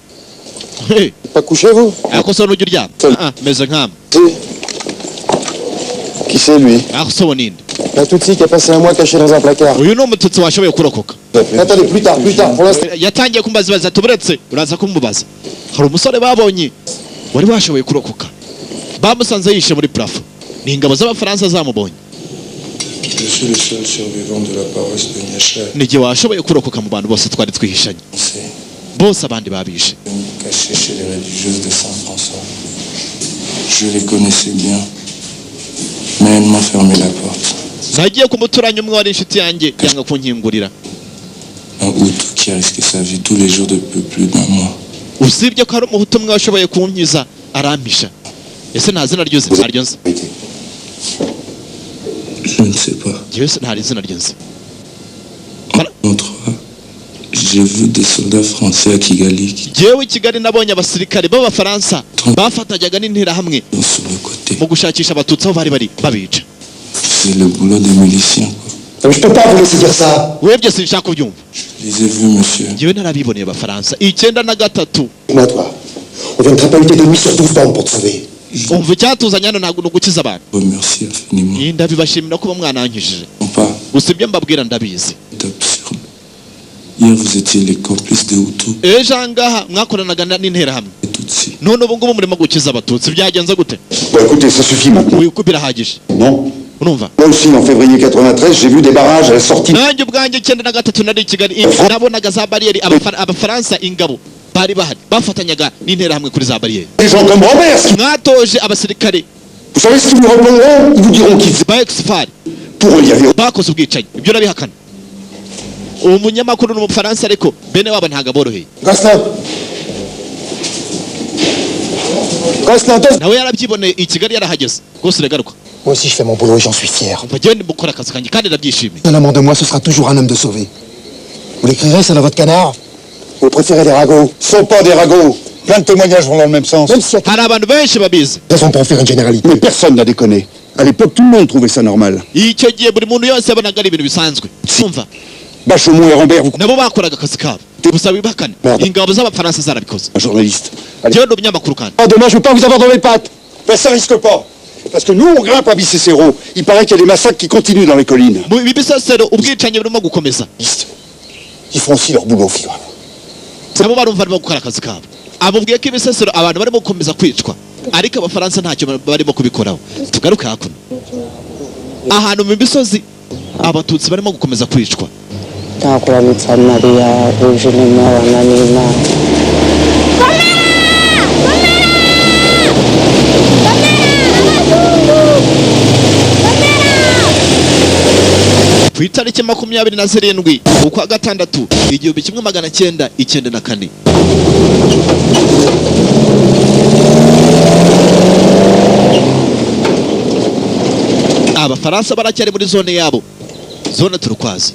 Pas couché, vous? Ako so n'ujya uryama. Meze nk'amwe. Qui c'est, lui? Ako so ninde? La Tutsi qui a passé un mois caché dans un placard. Uyu ni umututsi washoboye kurokoka. Attendez, plus tard, pour l'instant. Yatangiye kumbaza ati buretse uraza kumubaza. Hari umusore babonye wari washoboye kurokoka. Bamusanze yishe muri plafond. Ni ingabo z'Abafaransa zamubonye. Je suis le seul survivant de la paroisse de Niachal. Nige washoboye kurokoka mu bantu bose twari twihishanye. Bose abandi babishe. Caché chez les religieuses de Saint-François. Je les connaissais bien. Mais elles m'ont fermé la porte. Nagiye kumuturanya umwe wari inshuti yanjye yanga kunkingurira. Un Hutu qui a risqué sa vie tous les jours depuis plus d'un mois. Usibye ko hari umuhutu umwe washoboye kunkiza arampisha. Ese nta zina ryose ntaryo nzi. Je ne sais pas. J'ai vu des soldats français à Kigali. Jewe Kigali nabonye abasirikare b'Abafaransa bafatanyaga n'intera hamwe mu gushakisha abatutsi aho bari babica. C'est le boulot des miliciens. Je peux pas vous laisser dire ça. Wewe byose nshaka kubyumva. Je les ai vus, monsieur. Jewe narabiboneye Abafaransa 93. Moi, toi. On vient de trapper de nuit sur 12 bombes pour te sauver. Umva icyatuzanye hano ntabwo nugukiza abantu. Merci infiniment. Ndabibashimira kuba mwananyujije. Gusa ibyo mbabwira ndabizi. Hier vous étiez les complices de Hutu. Ejo ngaha mwakoranaga n'intera hamwe. None ubu ngubu murimo gukiza abatutsi byagenze gute? Bon, écoutez, ça suffit maintenant. Birahagije. Non. Urumva? Moi aussi, en février 93, j'ai vu des barrages à la sortie. Nanjye ubwanjye 93 nari Kigali nabonaga za barriere Abafaransa ingabo bari bahari bafatanyaga n'intera hamwe kuri za barriere. Des gens comme Robert. Mwatoje abasirikare. Vous savez ce qu'ils vous répondront? Ils vous diront qu'ils ba exfari. Pour eux, il y avait bakoze ubwicanyi. Ibyo nabihakana. Umunyamakuru n'umufaransa ariko bene wabo ntaga boroheye. Nawe yarabyiboneye i Kigali yarahageze. Rwose regaruka. Moi aussi je fais mon boulot et j'en suis fier. Un amant de moi, ce sera toujours un homme de sauvé. Vous l'écrirez, ça dans votre canard? Vous préférez des ragots? Ce sont pas des ragots. Plein de témoignages vont dans le même sens. Même s'il y a raison pour en faire une généralité. Mais personne n'a déconné. À l'époque, tout le monde trouvait ça normal. Bachaumont et Rambert, vous... Un journaliste. Ah, demain, je veux pas vous avoir dans les pattes. Ben, ça risque pas. Parce que nous, on grimpe à Bicécéro. Il paraît qu'il y a des massacres qui continuent dans les collines. Ils font aussi leur boulot, figure. Amubwiye ko ibisesero abantu barimo gukomeza kwicwa ariko Abafaransa ntacyo barimo kubikoraho. Tugaruka hakuno ahantu mu misozi abatutsi barimo gukomeza kwicwa. Takuramutsa Mariya uje n'Imana n'Imana. Ku itariki 27 ukwa gatandatu 1994 Abafaransa baracyari muri zone yabo, zone turukwazi.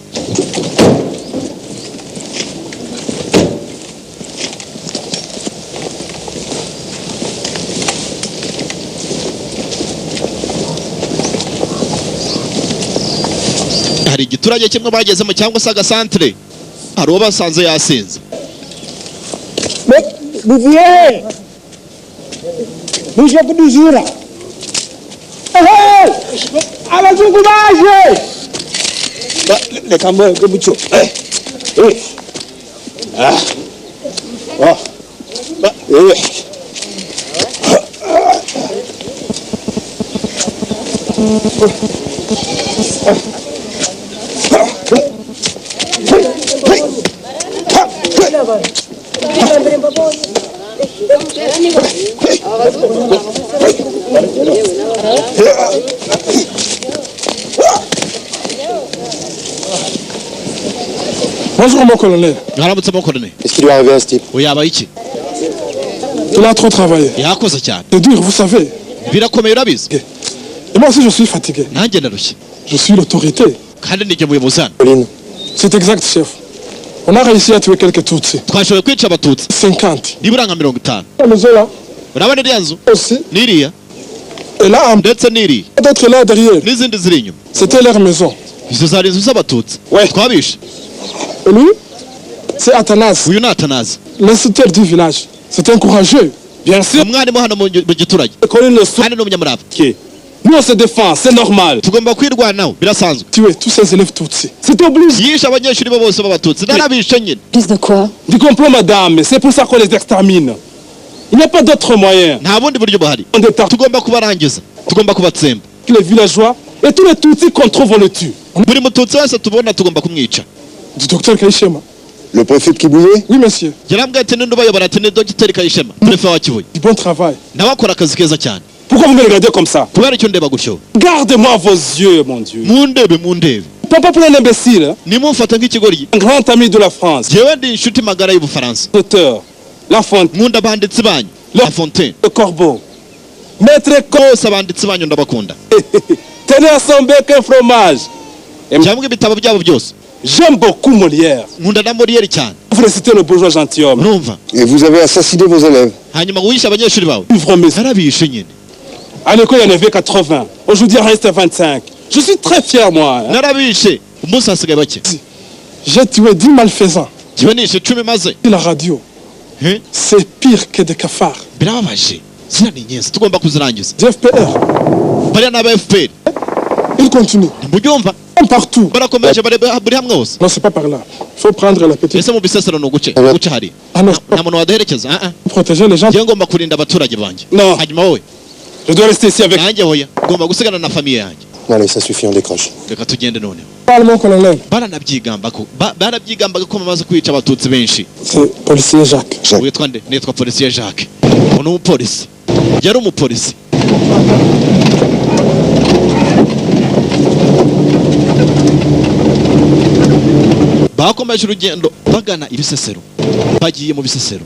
Hari igiturage kimwe bagezemo cyangwa se agasantre, hari uwo basanze yasinze. Bouvier Bouge kuduzura. Abazungu baje. Reka mbwe bucyo. Bonjour mon colonel. Qu'est-ce qui lui est arrivé à ce type? Il a trop travaillé. C'est dur, vous savez. Et moi aussi je suis fatigué. Je suis l'autorité. C'est exact, chef. On a réussi à tuer quelques Tutsis. 50. La maison là. Aussi. Et là, d'autres là derrière. C'était leur maison. Ouais. Et lui, c'est Athanas. L'instituteur du village. C'est un courageux. Bien sûr. Nous on se défend, c'est normal. Tuer tous ces élèves Tutsis. C'est obligé. Plus de quoi? Du complot, madame. C'est pour ça qu'on les extermine. Il n'y a pas d'autre moyen. Les villageois et tous les Tutsis qu'on trouve, on les tue. Du docteur Kaishema. Le préfet de Kibouye? Oui, monsieur. Du bon travail. Pourquoi vous me regardez comme ça? Gardez-moi vos yeux, mon Dieu. Papa pour un imbécile. Un grand ami de la France. L'auteur. La Fontaine. Le corbeau. Maître tenez à son bec un fromage. J'aime beaucoup Molière. Vous récitez le bourgeois gentilhomme. Et vous avez assassiné vos élèves? À l'école, il y en avait 80. Aujourd'hui, il reste 25. Je suis très fier, moi. J'ai tué 10 malfaisants. La radio. C'est pire que des cafards. FPR. Il continue. Partout. Non, c'est pas par là. Il faut prendre la petite. Protéger les gens. Non. Je dois rester ici avec. Allez, ça suffit, on décroche. Parle mon colonel. C'est policier Jacques. bakomeje urugendo bagana ibisesero bagiye mu bisesero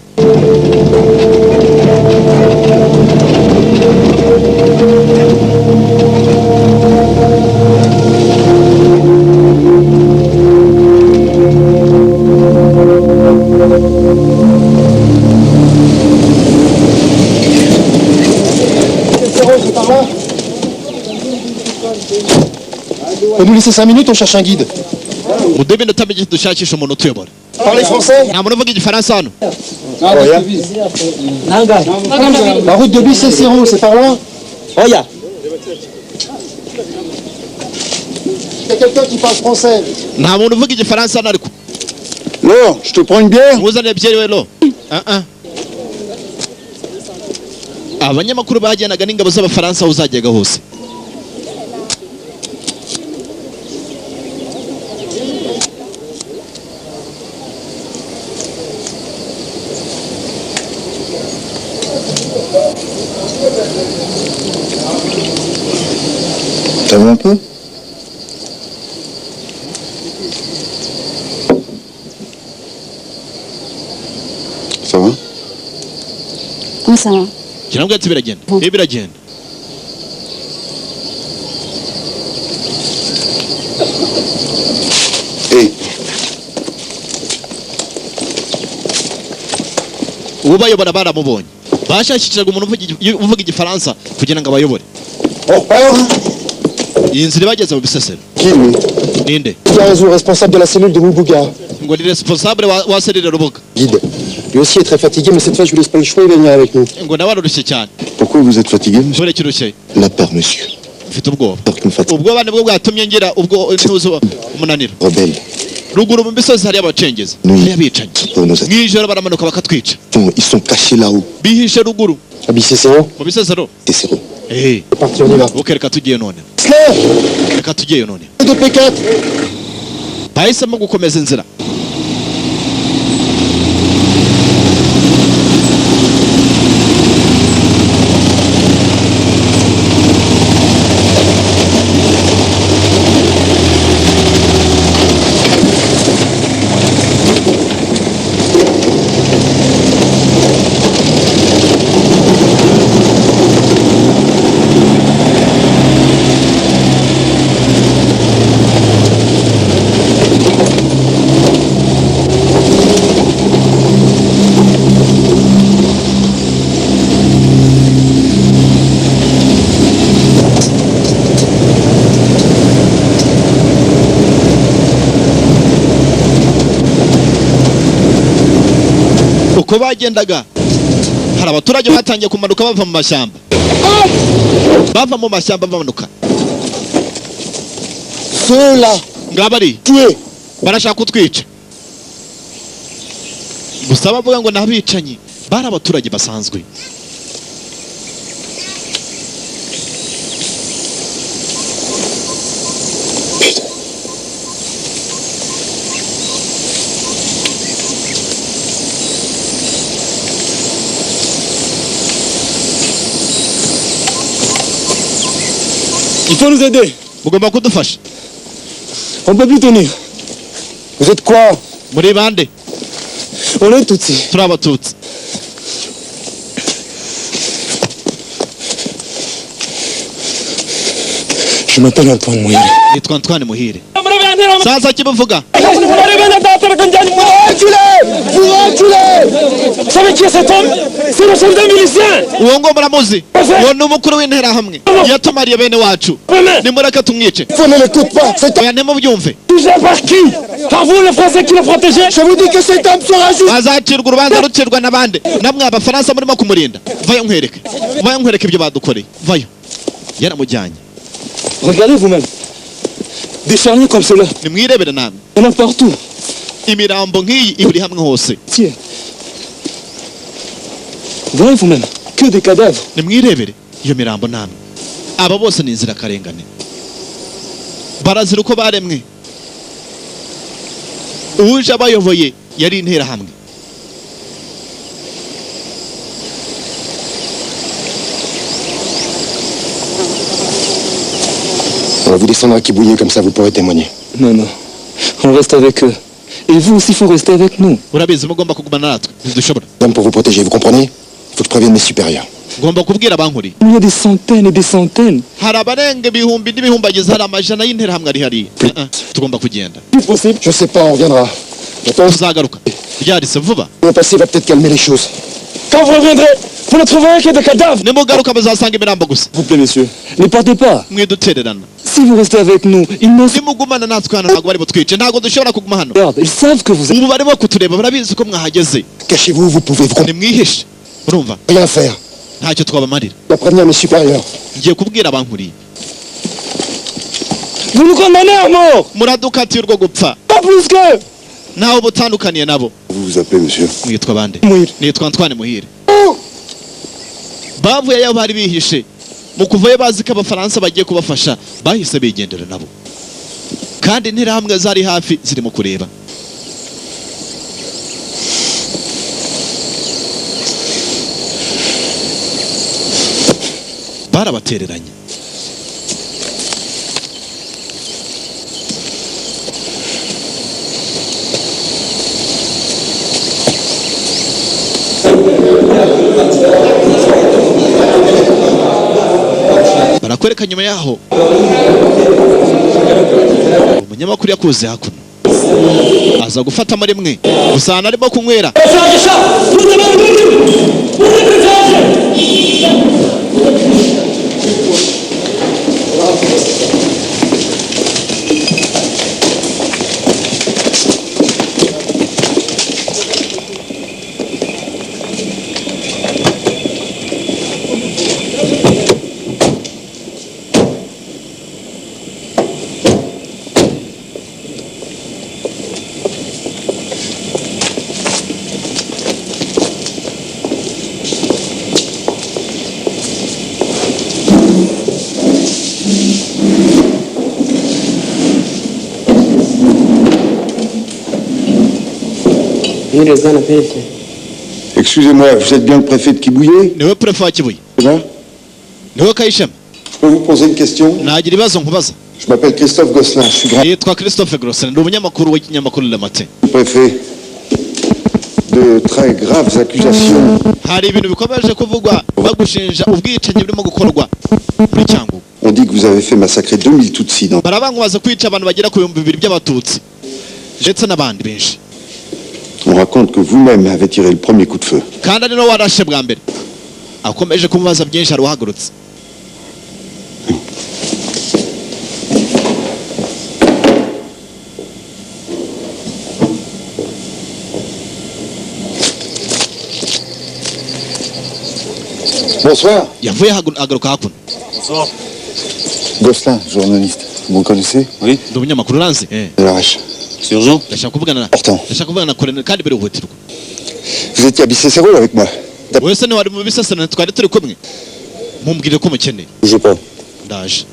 Vous nous laissez 5 minutes, on cherche un guide. Parlez français? La route de Bicêtre, c'est par là? Oh, ya. Il y a quelqu'un qui parle français? Laure, je te prends une bière? abanyamakuru bagendaga n'ingabo z'abafaransa uzajyaga hose Ça va un peu? Ça va? Comment ça va? kirambwa ati biragenda biragenda ubayobora baramubonye bashakishiraga umuntu uvuga igifaransa kugira ngo abayobore iyi nzira bageze mu bisesero ninde le responsable de la cellule de Moubuga ngo ni responsable wa cellule Rubuga guide. Lui aussi est très fatigué, mais cette fois je vous laisse pas le choix, il va venir avec nous. Pourquoi vous êtes fatigué, monsieur? La peur, monsieur. Peur qui me fatigue. Rebelle. Ils sont cachés là-haut. À Bicêtre? Bicêtre. Parti, on y va. Ok, reka tugiye none. Reka tugiye none. De P4. Bahisemo gukomeza inzira. Uko bagendaga hari abaturage batangiye kumanuka bava mu mashyamba, bava mu mashyamba bamanuka. Ceux-là ngabari barashaka kutwica, gusa bavuga ngo nabicanyi bari abaturage basanzwe. Il faut nous aider. Mugomba kudufasha. On peut plus tenir. Vous êtes quoi? Muri bande? On est Tutsi. Turi abatutsi. Je m'appelle Antoine Muhire. Nitwa Antoine Muhire. Sasa kibuvuga. Vous reculez. Vous savez qui est cet homme? C'est le soldat milicien. Uwo ngo muramuzi. Uwo ni umukuru w'interahamwe yatumariye bene wacu. Nimureke tumwice. Vous ne l'écoutez pas. Oya ntimubyumve. Jugé par qui? Par vous les Français qui le protégez? Je vous dis que cet homme sera juste. Azacirwa urubanza rucirwa n'abandi. Namwe abafaransa murimo kumurinda. Vayo nkwereke. Vayo nkwereke ibyo badukoreye. Vayo. Yaramujyanye. Regardez vous-même. Des charniers comme cela. Nimwirebere namwe. Il y en a partout. Imirambo nk'iyi iri hamwe hose. Tiens. Voyez vous-même. Que des cadavres. Nimwirebere iyo mirambo namwe. Aba bose ni inzirakarengane. Barazira uko baremwe. Uje abayoboye yari interahamwe. On va vous descendre à Kibouillé, comme ça vous pourrez témoigner. Non, non. On reste avec eux. Et vous aussi, il faut rester avec nous. Urabizi mugomba kugumana natwe. Ntidushobora. Même pour vous protéger, vous comprenez? Il faut que je prévienne mes supérieurs. Ngomba kubwira abankuri. Il y a des centaines et des centaines. Hari abarenga ibihumbi n'ibihumbagiza, hari amajana y'interahamwe ari hariya. Tugomba kugenda. Plus possible. Je sais pas, on reviendra. Tuzagaruka. Ryarise vuba. Le passé va peut-être calmer les choses. Quand vous reviendrez, vous ne trouverez que des cadavres. Nimugaruka muzasanga imirambo gusa. S'il vous plaît, messieurs. Ne partez pas. Mwidutererana. Si vous restez avec nous, ils ne... Nimugumana natwe hano ntabwo bari butwice. Ntabwo dushobora kuguma hano. Regarde, ils savent que vous êtes... Ubu barimo kutureba, barabizi ko mwahageze. Cachez-vous, vous pouvez vous... Nimwihishe. Urumva? Rien faire. Ntacyo twabamarira. Je dois prévenir mes supérieurs. Ngiye kubwira abankuriye. Vous nous condamnez à mort. Muradukatiye urwo gupfa. Pas plus que. Naho butandukaniye nabo. Vous vous appelez, monsieur? Mwitwa bande? Muhire. Nitwa Antoine Muhire. Bavuye aho bari bihishe. Mu kuvayo bazi ko abafaransa bagiye kubafasha, bahise bigendera nabo. Kandi interahamwe zari hafi zirimo kureba. Barabatereranye. Barakwereka nyuma yaho umunyamakuru yakuze hakuno aza gufata muri mwe gusana arimo kunywera. Excusez-moi, vous êtes bien le préfet de Kibouye? Niwe préfet wa Kibuye. Là? Niwe Kayishema. Je peux vous poser une question? Nagira ibibazo nkubaza. Je m'appelle Christophe Gosselin, je suis grand Yitwa Christophe Gosselin, ndi umunyamakuru w'ikinyamakuru Le Matin. préfet. De très graves accusations. Hari ibintu bikomeje kuvugwa bagushinja ubwicanyi burimo gukorwa muri Cyangugu. On dit que vous avez fait massacrer 2000 Tutsis dans... Barabangubaza kwica abantu bagera ku 2000 by'abatutsi ndetse n'abandi benshi. On raconte que vous-même avez tiré le premier coup de feu. Kandi ari no warashe bwa mbere. Akomeje kumubaza byinshi ari uhagurutse. Bonsoir. Yavuye agaruka hakuno. Bonsoir. Gosselin, journaliste. Vous le connaissez? Oui. Ndi umunyamakuru uranzi. De la Rèche. C'est urgent? Ndashaka kuvugana na. Pourtant. Ndashaka kuvugana na Colonel kandi birihutirwa. Vous étiez à Bicêtre avec moi. Wese ni wari mu bisasana twari turi kumwe. Mumbwire ko mukeneye. Bougez pas. Ndaje.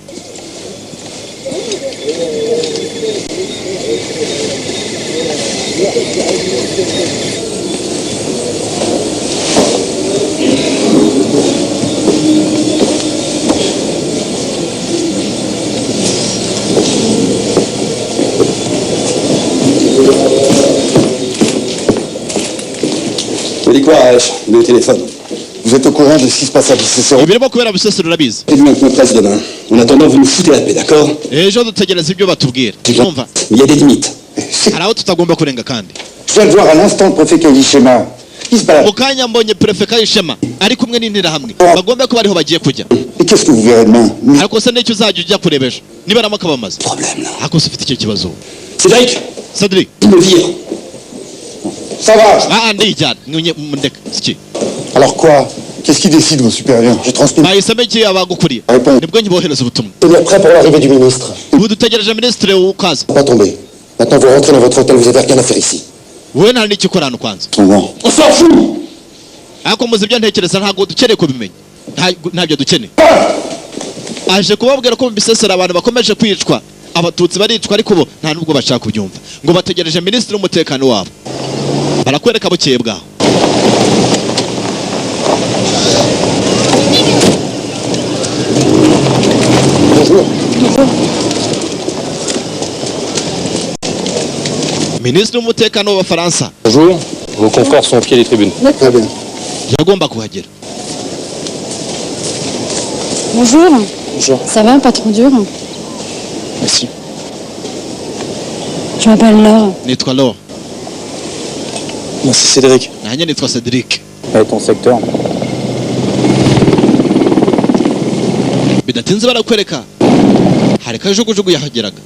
Vous dites quoi, le téléphone? Vous êtes au courant de ce qui se passe à Bicêtre? Ibirimo kubera Bisesero urabizi. Et nous, on presse demain. En attendant, vous nous foutez la paix, d'accord? Ejo dutegereza ibyo batubwira. Urumva? Il y a des limites. Hari aho tutagomba kurenga kandi. Je viens de voir à l'instant le préfet Kayishema. Il se balade. Mu kanya mbonye Prefet Kayishema ari kumwe n'intera hamwe. Bagomba kuba ariho bagiye kujya. Et qu'est-ce que vous verrez demain? Ariko se n'icyo uzajya ujya kureba ejo. Niba ramaka bamaze. Problème là. Ariko se ufite icyo kibazo. Cédric. Cédric. Il me vire. Ça va. Ah, ndijyana. Ndeka. Siki. Alors quoi? Qu'est-ce qui décide vos supérieurs? Je transmets. Bahisemo iki abagukuriye. Réponds. Nibwo nyibohereza ubutumwa. Tenir prêt pour l'arrivée du ministre. Ubu dutegereje ministre ukaza. Pas tomber. Maintenant vous rentrez dans votre hôtel, vous avez rien à faire ici. Wowe nta n'icyo ukora hano kwanza. Bon. On s'en fout. Ariko muzi ibyo ntekereza ntabwo dukeneye kubimenya. Ntabyo dukeneye. Aje kubabwira ko mu Bisesero abantu bakomeje kwicwa. Abatutsi baricwa ariko bo nta nubwo bashaka kubyumva. Ngo bategereje ministre w'umutekano wabo. Barakwereka bukeye bwaho. Bonjour. Ministre w'umutekano w'Abafaransa. Bonjour, vos confrères sont au pied des tribunes. Très bien. Yagomba kuhagera. Bonjour. Bonjour. Ça va, pas trop dur? Merci. Je m'appelle Laure. Nitwa Laure. Moi, c'est Cédric. Nanjye nitwa Cédric. Et ton secteur? Bidatinze barakwereka. Hari kajugujugu yahageraga.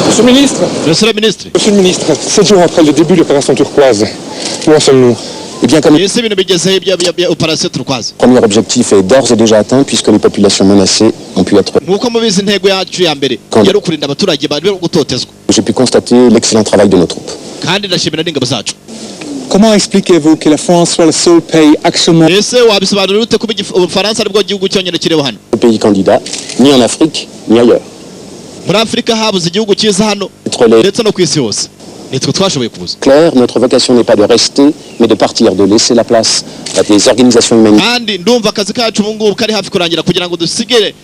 Monsieur le ministre. Monsieur le ministre. Monsieur le ministre, 7 jours après le début de l'opération turquoise, où en sommes-nous? Eh bien, comme Ese ibintu bigezeho ibya operation turquoise. le premier objectif est d'ores et déjà atteint, puisque les populations menacées ont pu être... Nkuko mubizi intego yacu ya mbere yari ukurinda abaturage bari gutotezwa. J'ai pu constater l'excellent travail de nos troupes. Kandi ndashimira n'ingabo zacu. Comment expliquez-vous que la France soit le seul pays actuellement Ese wabisobanurira ute kuba Ubufaransa aribwo gihugu cyonyine kiriho hano? Le pays candidat, ni en Afrique, ni ailleurs. Muri Afrika habuze igihugu cyiza hano ndetse no ku isi hose. Nitwe twashoboye kubuza. Clair, notre vocation n'est pas de rester, mais de partir, de laisser la place à des organisations humanitaires. Kandi ndumva akazi kacu ubu ngubu kari hafi kurangira kugira ngo dusigire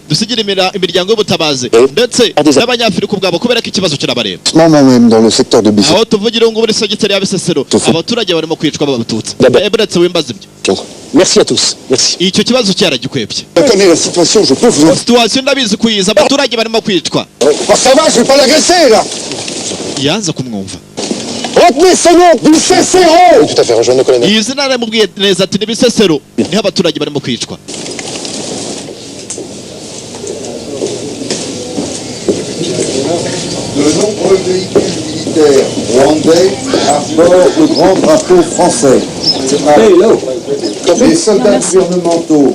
imiryango y'ubutabazi ndetse n'abanyafurika ubwabo kubera ko ikibazo kirabareba. Moi-même dans le secteur de Bicêtre. Aho tuvugira ngo muri segiteri ya Bisesero abaturage barimo kwicwa b'abatutsi. Ebretse wimbaza ibyo. Merci à tous. Merci. Icyo kibazo cyaragikwebye. Je connais la situation, je peux vous... Situation ndabizi kuyiza abaturage barimo kwicwa. Ça va, je vais pas l'agresser là. Yanze kumwumva. Retenez ce nom, Bicêtre. Tout à fait, rejoignez le colonel. Iyi zina yaramubwiye neza ati ni Bisesero niho abaturage barimo kwicwa. De nombreux véhicules militaires militaires rwandais arborent le grand drapeau français. Les soldats gouvernementaux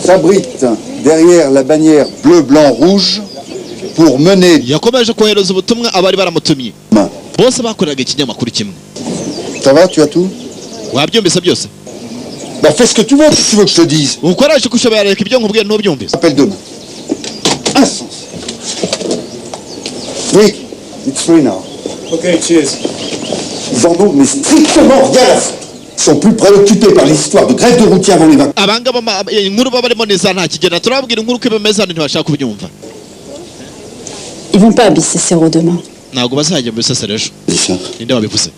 s'abritent derrière la bannière bleu, blanc, rouge pour mener. yakomeje kohereza ubutumwa abari baramutumye bose bakoreraga ikinyamakuru kimwe. Ça va, tu as tout? Wabyumvise byose? Bah fais ce que tu veux que je te dise. Ukoresha uko ushobora reka ibyo nkubwiye ntubyumvise. Appelle demain. Insensé. Oui, it's free now. Okay, cheers. Ils en ont mais strictement rien à foutre. Ils sont plus préoccupés par l'histoire de grève de routiers avant les vacances. Abangaba inkuru babarimo neza nta kigera turababwira inkuru ko ibemeza ntibashaka kubyumva. Ils vont pas à Bicécéro demain. Ntabwo bazajya mu Bisesero ejo. Ninde wabivuze?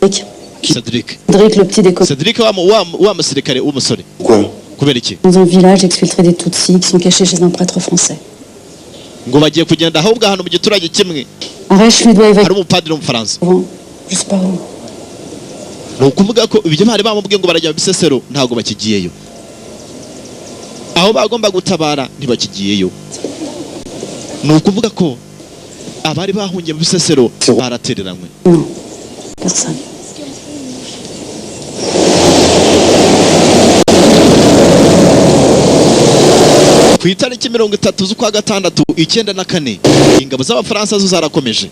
Cédric. Cédric, le petit déco. Cédric wa musirikare w'umusore. Quoi? Kubera iki? Dans un village exfiltré des Tutsis qui sont cachés chez un prêtre français. Ngo bagiye kugenda ahubwo ahantu mu giturage kimwe. Un rêche lui doit évacuer. Hari umupadiri w'umufaransa. Je sais pas où. Ni ukuvuga ko ibyo bari bamubwiye ngo barajya mu Bisesero ntabwo bakigiyeyo. Aho bagomba gutabara ntibakigiyeyo. Ni ukuvuga ko abari bahungiye mu Bisesero baratereranywe. Non, personne. Ku itariki 30 z'ukwa gatandatu 1994 ingabo z'abafaransa zo zarakomeje.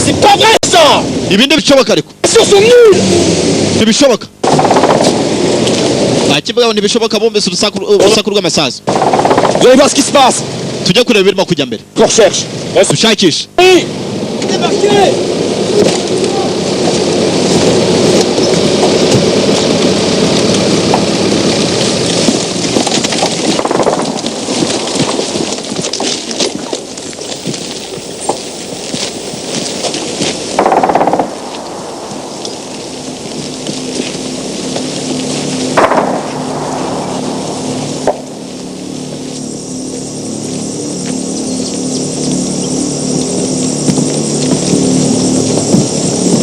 C'est pas vrai ça! Ibindi bishoboka ariko. Sur son nul! Ntibishoboka. Bakivuga ntibishoboka bombese urusaku rw'amasasu. Vous allez voir ce qui se passe! Tujya kureba birimo kujya mbere. On recherche. Dushakishe. Oui! Débarquez!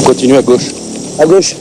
Continue à gauche. À gauche.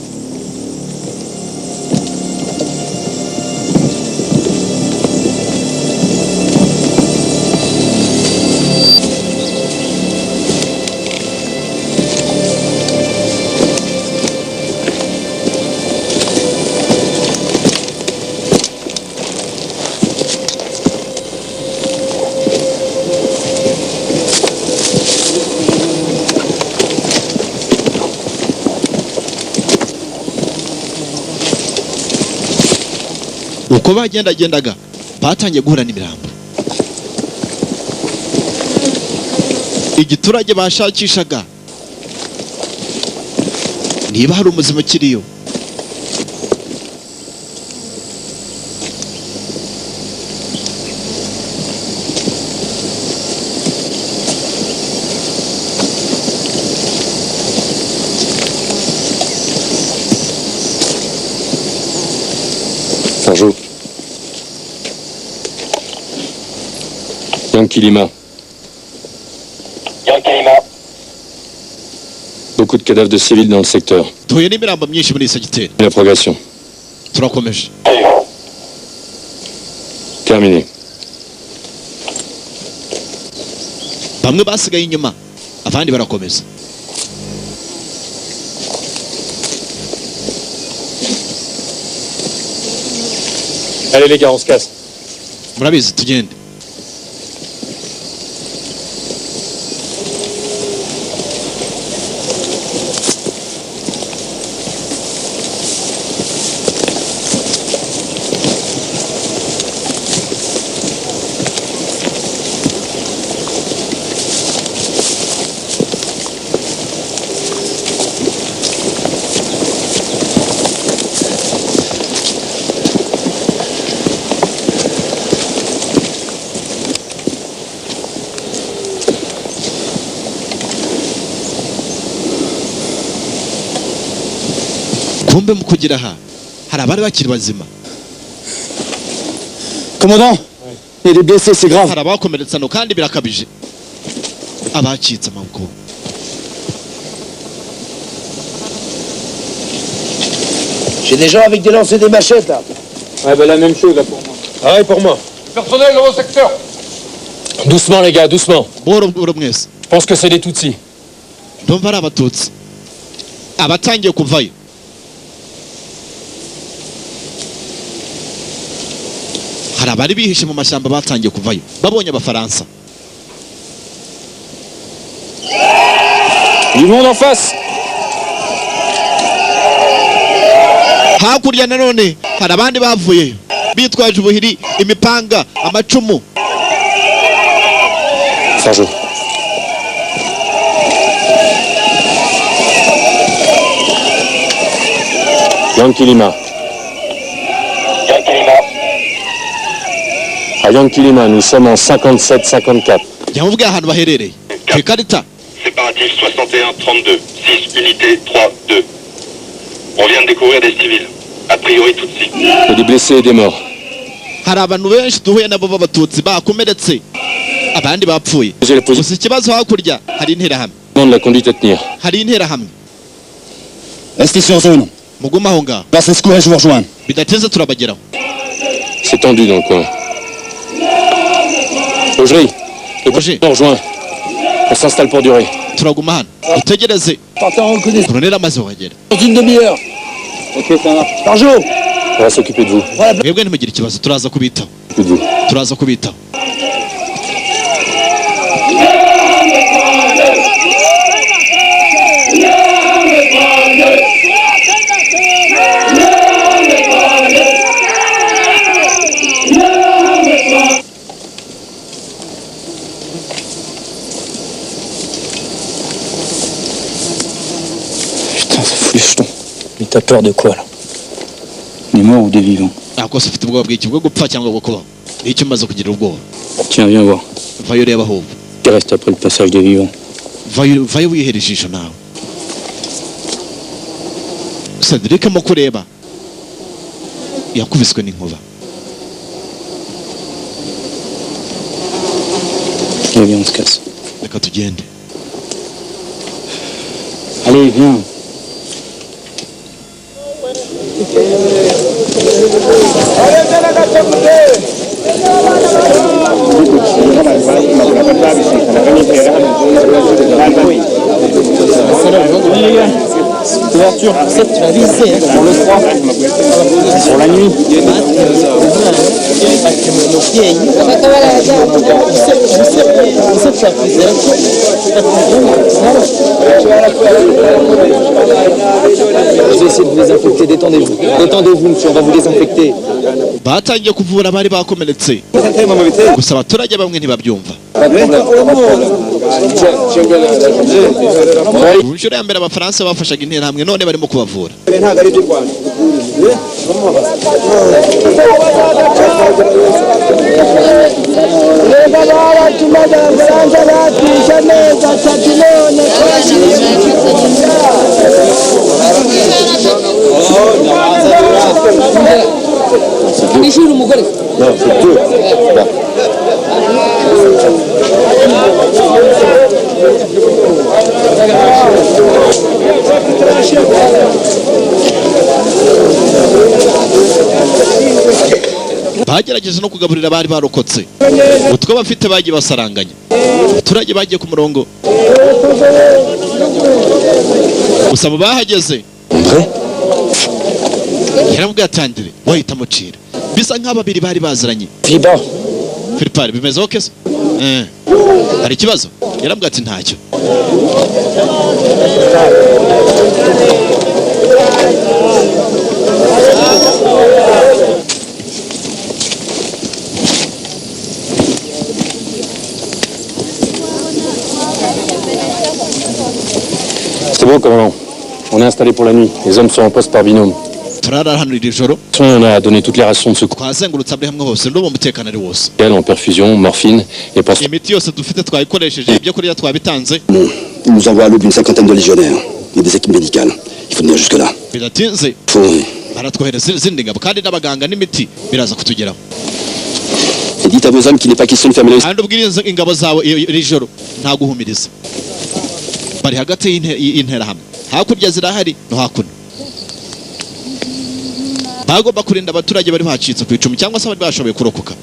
Uko bagendagendaga batangiye guhura n'imirambo. Igiturage bashakishaga niba hari umuzima kiriyo. Sergio. Yankee Lima. Beaucoup de cadavres de civils dans le secteur. Tuye n'imirambo myinshi muri secteur. La progression. Turakomeje. Terminé. Bamwe basigaye inyuma abandi barakomeza. Allez les gars, on se casse. Murabizi tugende. Kumbe mu kugera aha hari abari bakiri bazima. Commandant, il est blessé, c'est grave. Hari abakomeretse no kandi birakabije. Abacitse amaboko. J'ai des gens avec des lances et des machettes, là. Ouais, bah la même chose, là, pour moi. Ah ouais, pour moi. Personnel dans vos secteurs. Doucement, les gars, doucement. Je pense que c'est des Tutsis. ndumva ari abatutsi abatangiye kuvayo. Hari abari bihishe mu mashyamba batangiye kuvayo babonye abafaransa. Du monde en face. Hakurya nanone hari abandi bavuyeyo bitwaje ubuhiri, imipanga, amacumu. Sergio. Yankee Lima. À Yankee Lima, nous sommes en 57-54. Yavuga ahantu baherereye. Ikarita. Séparatif 61-32, 6 unités 3-2. On vient de découvrir des civils, a priori Tutsis. Et des blessés et des morts. Hari abantu benshi duhuye nabo b'abatutsi bakomeretse abandi bapfuye. Gusa ikibazo hakurya hari interahamwe. Demande la conduite à tenir. Hari interahamwe. Restez sur zone. Muguma aho ngaho. Passez secours et je vous rejoins. Bidatinze turabageraho. C'est tendu dans le coin. Augerie, le président rejoint. On s'installe pour durer. Turaguma hano. Utegereze. Colonel amaze kuhagera. Dans une demi-heure. Ok, ça marche. Sergio. On va s'occuper de vous. Mwebwe ntimugire ikibazo turaza kubitaho. Turaza kubitaho. Putain, ça fout les jetons. Mais t'as peur de quoi là? Des morts ou des vivants? Akose ufite ubwoba bw'iki bwo gupfa cyangwa bwo kubaho? Nicyo maze kugira ubwoba. Tiens, viens voir. Vayo reba ahubwo. Qui reste après le passage des vivants? Vayo wihere ijisho nawe. Cedric mo kureba. Yakubiswe n'inkuba. Eh bien, on se casse. Reka tugende. Allez, viens. Couverture, 7, tu vas viser pour le 3. Pour la nuit. Je vais essayer de vous désinfecter, détendez-vous. Détendez-vous, monsieur, on va vous désinfecter. Batangiye kuvura abari bakomeretse. Gusa abaturage bamwe ntibabyumva. Ku nshuro ya mbere abafaransa bafashaga interahamwe none barimo kubavura. Reba baratumaga abafaransa batwishe neza atatu none Nishira umugore. Non, c'est deux. Bagerageje no kugaburira abari barokotse. Utwo bafite bagiye basaranganya. Abaturage bagiye ku murongo. Gusa bahageze. Yaramubwiye atandire wahita mucira. Bisa nk'ababiri bari baziranye. Philippe bimeze okay se? Hari ikibazo? Yaramubwiye ati ntacyo. C'est bon, commandant. On est installé pour la nuit. Les hommes sont en poste par binôme. On a donné toutes les rations de secours. En perfusion, morphine et pour... Il nous envoie à l'aube une cinquantaine de légionnaires et des équipes médicales. Il faut venir jusque-là. Faut... Et dites à vos hommes qu'il n'est pas question de fermer les... bagomba kurinda abaturage bari bacitse ku icumu cyangwa se bari bashoboye kurokoka.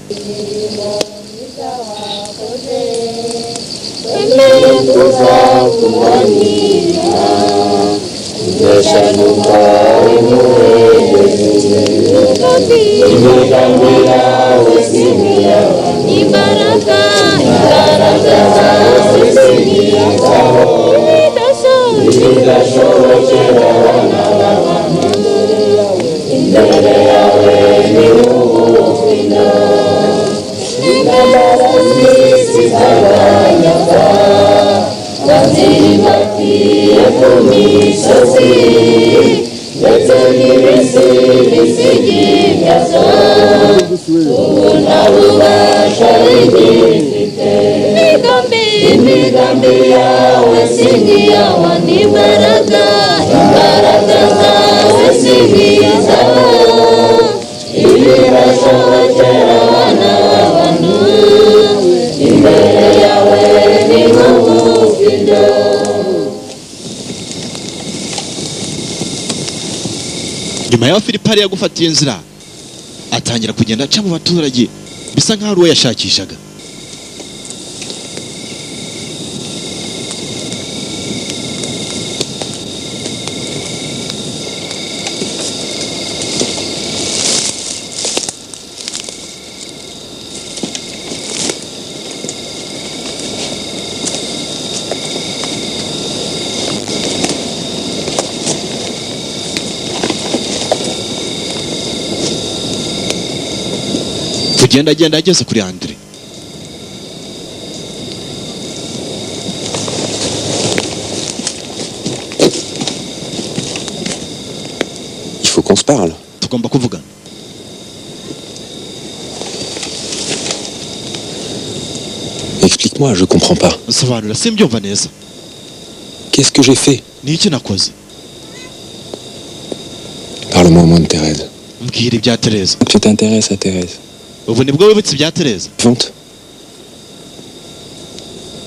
Nyuma ya Filipari yagufatiye inzira atangira kugenda aca mu baturage bisa nkaho ari uwo yashakishaga. Agenda ageze kuri André. Il faut qu'on se parle. Tugomba kuvugana. Explique-moi, je comprends pas. Sobanura simbyumva neza. Qu'est-ce que j'ai fait? Niki nakoze? Parle-moi au moins de Thérèse. Mbwira ibya Thérèse. Tu t'intéresses à Thérèse. Ubu nibwo wibutse ibya Thérèse. Vente.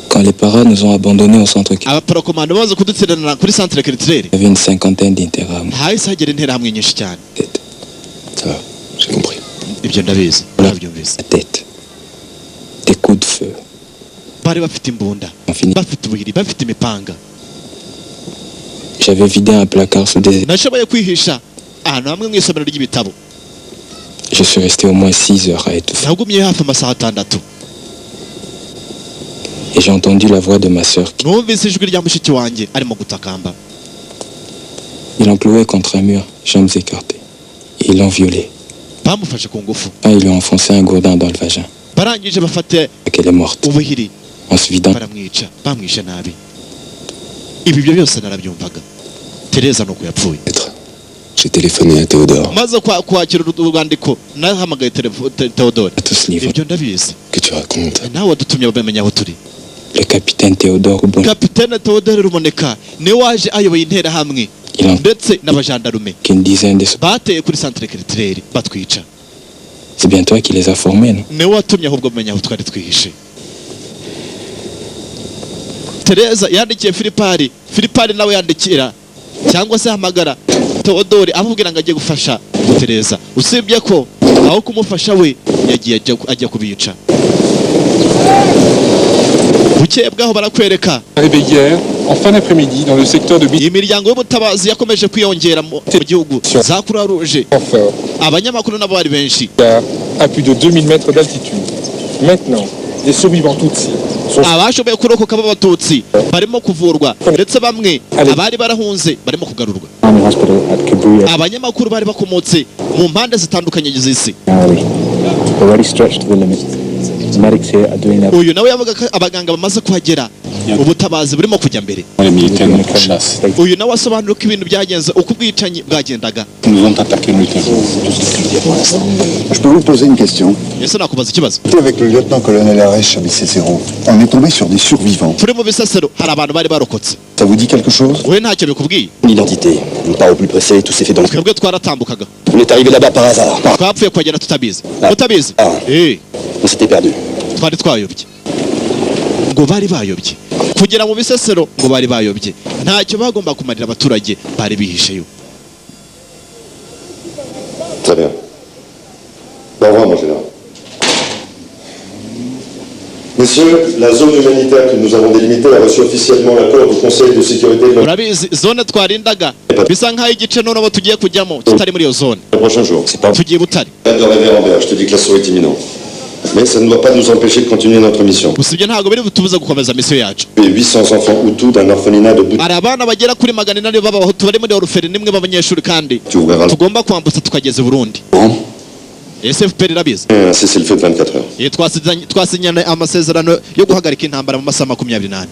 Quand les paras nous ont abandonnés au centre Il y avait une cinquantaine d'interahamwe. Ça va, j'ai compris. La tête. Des coups de feu. On finit. J'avais vidé un placard sous des... Je suis resté au moins 6 heures à étouffer. Et j'ai entendu la voix de ma sœur. Ils l'ont cloué contre un mur, jambes écartées. Et ils l'ont violée. Ah, ils lui ont enfoncé un gourdin dans le vagin. Elle est morte. En se vidant. J'ai téléphoné à Théodore. Tous livres. Que tu racontes. Le capitaine Théodore Rubon. Qu'une dizaine de... C'est bien toi qui les as formés, non? Tereza yandikiye Filipari nawe yandikira cyangwa se hamagara Theodore amubwira ngo agiye gufasha Tereza, usibye ko aho kumufasha we yagiye ajya kubica. Bukeye bwaho barakwereka hier en fin d'après-midi dans le secteur de imiryango y'ubutabazi yakomeje kwiyongera mu gihugu za Croix Rouge. Abanyamakuru nabo bari benshi à plus de 2000 mètres d'altitude. Maintenant, les survivants Tutsi abashoboye kurokoka b'abatutsi barimo kuvurwa ndetse bamwe abari barahunze barimo kugarurwa. Abanyamakuru bari bakomotse mu mpande zitandukanye z'isi. Uyu nawe yavuga ko abaganga bamaze kuhagera ubutabazi burimo kujya mbere. Uyu nawe asobanura ko ibintu byagenze uko ubwicanyi bwagendaga. Je peux vous poser une question. Avec le lieutenant-colonel Aresh à Bicécéro, on est tombé sur des survivants. Ça vous dit quelque chose? L'identité, pas au plus pressé, tout s'est fait dans le... On est arrivé là-bas par hasard. On s'était perdu. ngo bari bayobye kugera mu Bisesero ngo bari bayobye ntacyo bagomba kumarira abaturage bari bihisheyo. Très bien. Au revoir, mon général. Messieurs, la zone humanitaire que nous avons délimitée a reçu officiellement l'accord du Conseil de sécurité de l'ONU. urabizi zone twarindaga bisa nkaho igice noneho tugiye kujyamo kitari muri iyo zone Le prochain jour, c'est pas tugiye Butare de rêver en vert. Je te dis que l'assaut est imminent. Mais ça ne doit pas nous empêcher de continuer notre mission. gusa ibyo ntabwo biri butubuza gukomeza misiyo yacu. Et 800 enfants Hutus d'un orphelinat de Butare. hari abana bagera kuri 400 b'abahutu bari muri oruferi nimwe b'abanyeshuri kandi tugomba kwambutsa tukageza i Burundi. SFPR irabizi. Un cessez-le-feu de 24 heures. twasinyana amasezerano yo guhagarika intambara mu masaha 24.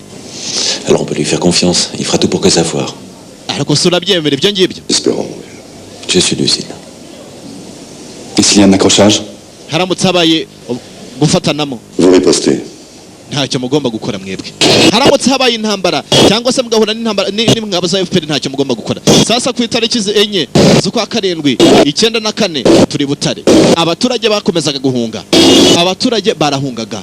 Alors on peut lui faire confiance, il fera tout pour que ça foire. ariko sura byemera ibyo ngibyo. Espérons. Je suis lucide. Et s'il y a un accrochage? haramutse habaye gufatanamo Vous ripostez. ntacyo mugomba gukora mwebwe. haramutse habaye intambara cyangwa se mugahura n'intambara n'ingabo za FPR ntacyo mugomba gukora. Sasa ku itariki 4 z'ukwa karindwi 94 turi Butare. Abaturage bakomezaga guhunga. Abaturage barahungaga.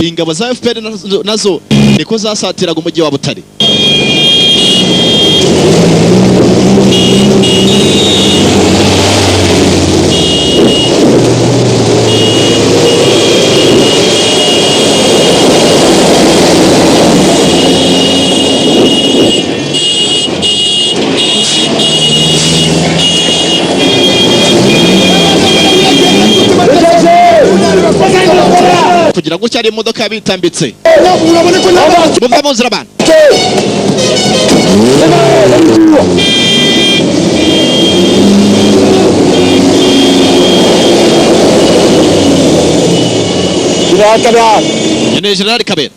Ingabo za FPR nazo niko zasatiraga umujyi wa Butare. kugira ngo cyari imodoka yabitambitse muva mu nzira bana General Kabera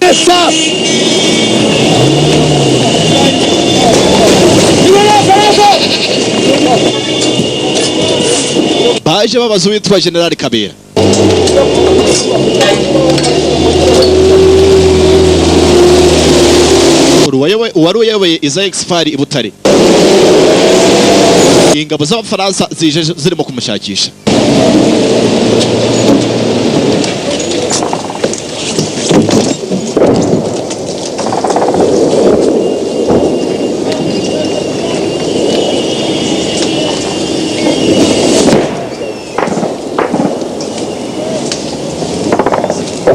baje babaza uwitwa General Kabera uwari uyoboye iza exfari i Butare. Ingabo z'Abafaransa zije zirimo kumushakisha.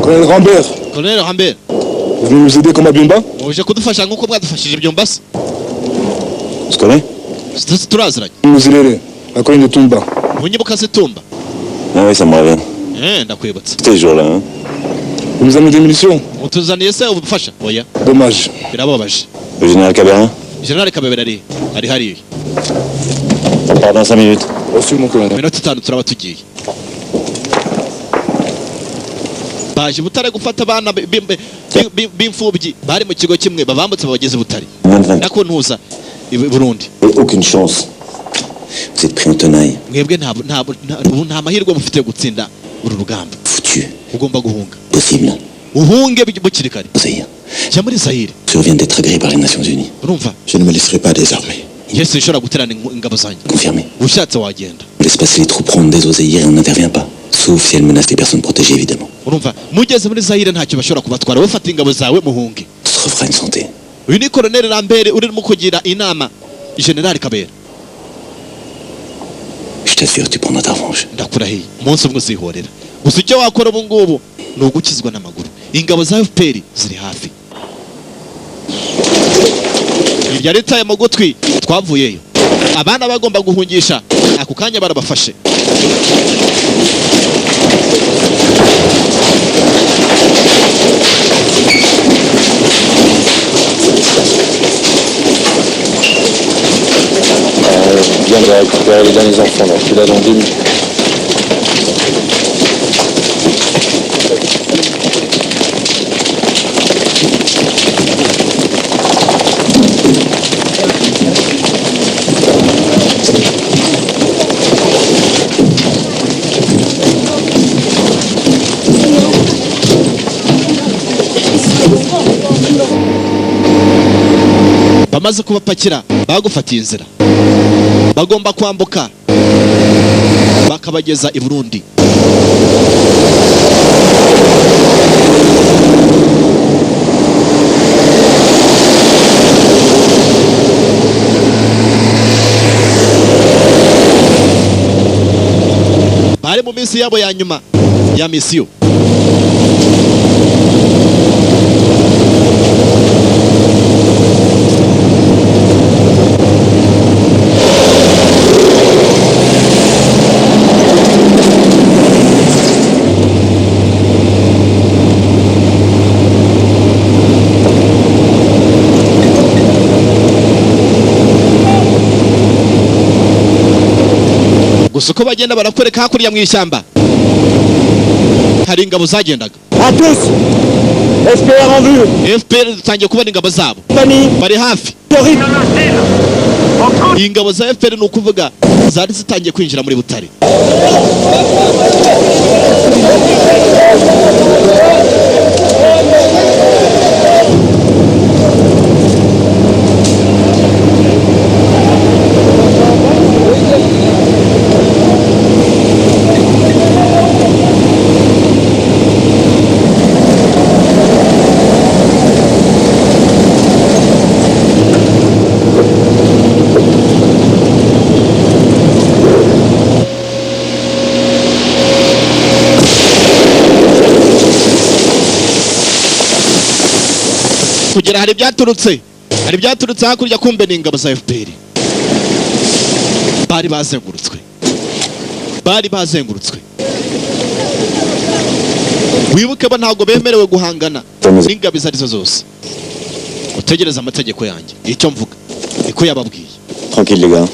Colonel Rambert. Colonel Rambert. Vous venez nous aider comme à Byumba? Uje kudufasha nkuko mwadufashije Byumba se? Tu connais? Turaziranye. Muzirere, la colline de Tumba. Munyibuka se Tumba? Ah oui, ça me revient. Ndakwibutse. C'était ce jour-là, hein. Vous nous amenez des munitions? Utuzaniye se ubufasha? Oya. Dommage. Birababaje. Le général Cabera? General Kabera ari hari. On part dans 5 minutes. Reçu mon colonel. Minota 5 turaba tugiye. Baje Butare gufata abana b'imfubyi bari mu kigo kimwe babambutse babageze Butare. Nako ntuza Burundi. Aucune chance. Vous êtes pris en tenaille. Mwebwe nta mahirwe mufite gutsinda uru rugamba. Foutu. Ugomba guhunga. Possible. Uhunge bukiri kare. Zaïre. Jya muri Zaïre. Je viens d'être agréé par les Nations Unies. Urumva? Je ne me laisserai pas désarmer. Yesu ishobora guterana ingabo zanjye. Confirmé. Ushatse wagenda. On laisse passer les troupes rondes des Zaïre et on n'intervient pas. Sauf si elles menacent les personnes protégées, évidemment. Urumva? Mugeze muri Zaïre ntacyo bashobora kubatwara. Wafata ingabo zawe muhunge. Ce sera refera une santé. Uyu ni Colonel Rambert urimo kugira inama General Kabera. Je t'assure, tu prendras ta revanche. Ndakurahiye umunsi umwe uzihorera. Gusa icyo wakora ubu ngubu ni ugukizwa n'amaguru. Ingabo za FPR ziri hafi. Ibya leta ya Mogotwi twavuyeyo. Abana bagomba guhungisha ako kanya barabafashe. Je viens de récupérer les derniers enfants là, je suis là dans 2 minutes. Bamaze kubapakira bagufatiye inzira bagomba kwambuka bakabageza i Burundi. mu minsi yabo ya nyuma ya misiyo. Gusa uko bagenda barakwereka hakurya mu ishyamba hari ingabo zagendaga. FPR dutangiye kubona ingabo zabo bari hafi. Ingabo za FPR ni ukuvuga zari zitangiye kwinjira muri Butare. Kugera hari byaturutse hakurya kumbe ni ingabo za FPR. Bari bazengurutswe. Wibuke ba ntago bemerewe guhangana n'ingabo izo arizo zose. Utegereza amategeko yanjye. Icyo mvuga niko yababwiye. Tranquille les gars.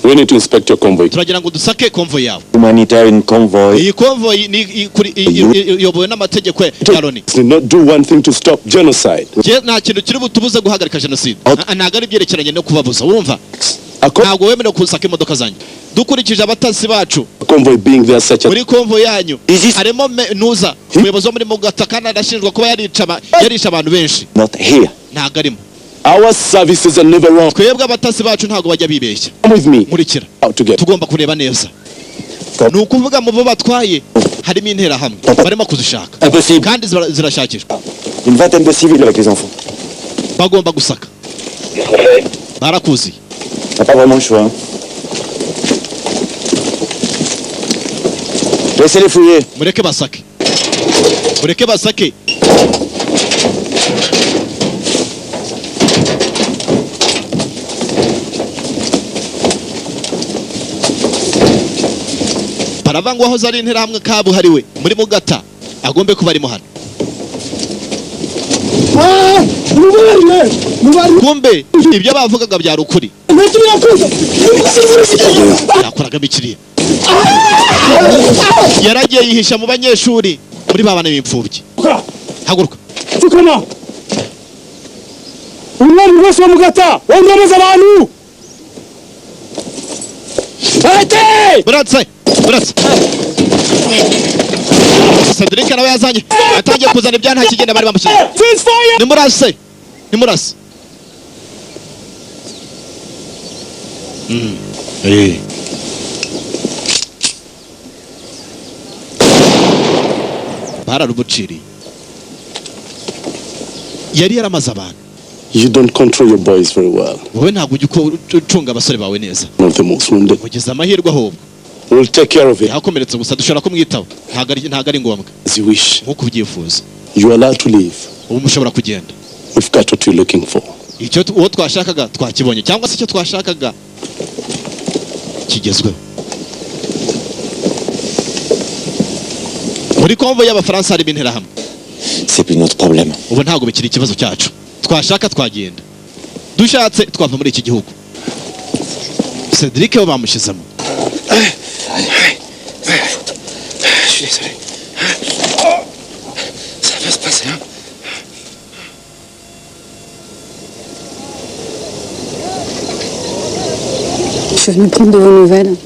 We need to inspect your convoy. Turagira ngo dusake convoy yawe. Humanitarian convoy. Iyi convoy ni yobowe n'amategeko ya Loni. Did not do one thing to stop genocide. Nta kintu kiri butubuze guhagarika genocide. Ntago ari byerekeranye no kubabuza. Urumva? Ntago wemerewe kusaka imodoka zanyu. Dukurikije abatasi bacu. Convoy being there such a. Muri convoy yanyu harimo Nuza, umuyobozi wo muri Mugata kandi arashinjwa kuba yarisha abantu benshi. Not here. Ntago arimo. Our services are never wrong. Twebwe abatasi bacu ntago bajya bibeshya. Come with me. Murikira. Together. Tugomba kureba neza. Ni ukuvuga mu bo batwaye harimo intera hamwe barimo kuzishaka kandi zirashakishwa. Une vingtaine de civils avec les enfants. Bagomba gusaka. Barakuzi. T'as pas vraiment le choix. Hein. Laissez-les fouiller. Mureke basake. Baravangwaho zari intera hamwe kabuhariwe muri Mugata agombe kuba arimo hano. Kumbe ibyo bavugaga byari ukuri. Yakoraga bikiriye. Yaragiye yihisha mu banyeshuri muri babane b'imfubyi. Haguruka. Tukana. Umwami wese wa Mugata wongomeza abantu. Arrêtez! Buratse. Cedric nawe yazanye atangiye kuzana ibya nta kigenda bari bamushyize. Nimurase. Bararubuciri. Yari yaramaze abantu. You don't control your boys very well. Wowe ntabwo ujya ucunga abasore bawe neza. One of the most wounded. Kugeza amahirwe ahubwo. We'll take care of it. Yakomeretse gusa dushobora kumwitaho. Ntago ari ngombwa. As you wish. Nkuko ubyifuza. You are allowed to leave. Ubu mushobora kugenda. We've got what you're looking for. Icyo uwo twashakaga twakibonye cyangwa se icyo twashakaga kigezweho. Muri convoy y'Abafaransa hari bintera hamwe. C'est plus notre problème. Ubu ntago bikiri ikibazo cyacu. Twashaka twagenda. Dushatse twava muri iki gihugu. Cedric we bamushyizemo. Je suis désolé. Ça va se passer, hein? Je suis venue prendre de vos nouvelles.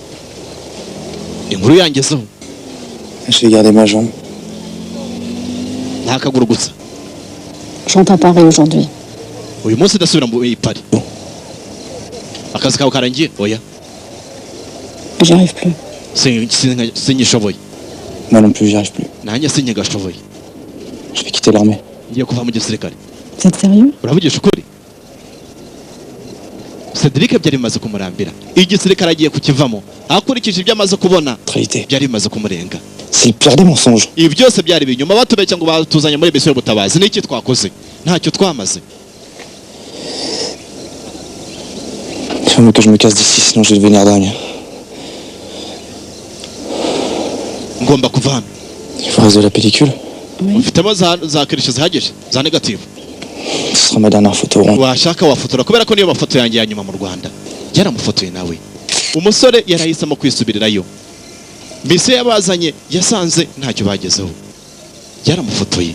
Inkuru yangezeho. J'ai gardé ma jambe. Ntakaguru gusa. Je rentre à Paris aujourd'hui. Uyu munsi ndasubira mu Paris. Akazi kawe karangiye? Oya. J'y arrive plus. Sinyishoboye. Moi non plus, j'y arrive plus. Nanjye sinyigashoboye. Je vais quitter l'armée. Ngiye kuva mu gisirikare. Vous êtes sérieux? Uravugisha ukuri? Cedric byari bimaze kumurambira. Igisirikare agiye kukivamo. Akurikije ibyo amaze kubona. Byari bimaze kumurenga. C'est le pire des mensonges. Ibi byose byari binyuma batubeshya ngo batuzanye muri mission y'ubutabazi. Niki twakoze? Ntacyo twamaze. Il faut mieux que je me casse d'ici, sinon je vais devenir dingue. Ngomba kuva hano. Il faut résoudre la pellicule. Ufitemo za kirishe zihagije, za negative. Ce sera ma dernière photo. Washaka wafotora kubera ko niyo mafoto yanjye ya nyuma mu Rwanda. Yaramufotoye nawe. Umusore yarahisemo kwisubirirayo. Mission yabazanye yasanze ntacyo bagezeho. Yaramufotoye.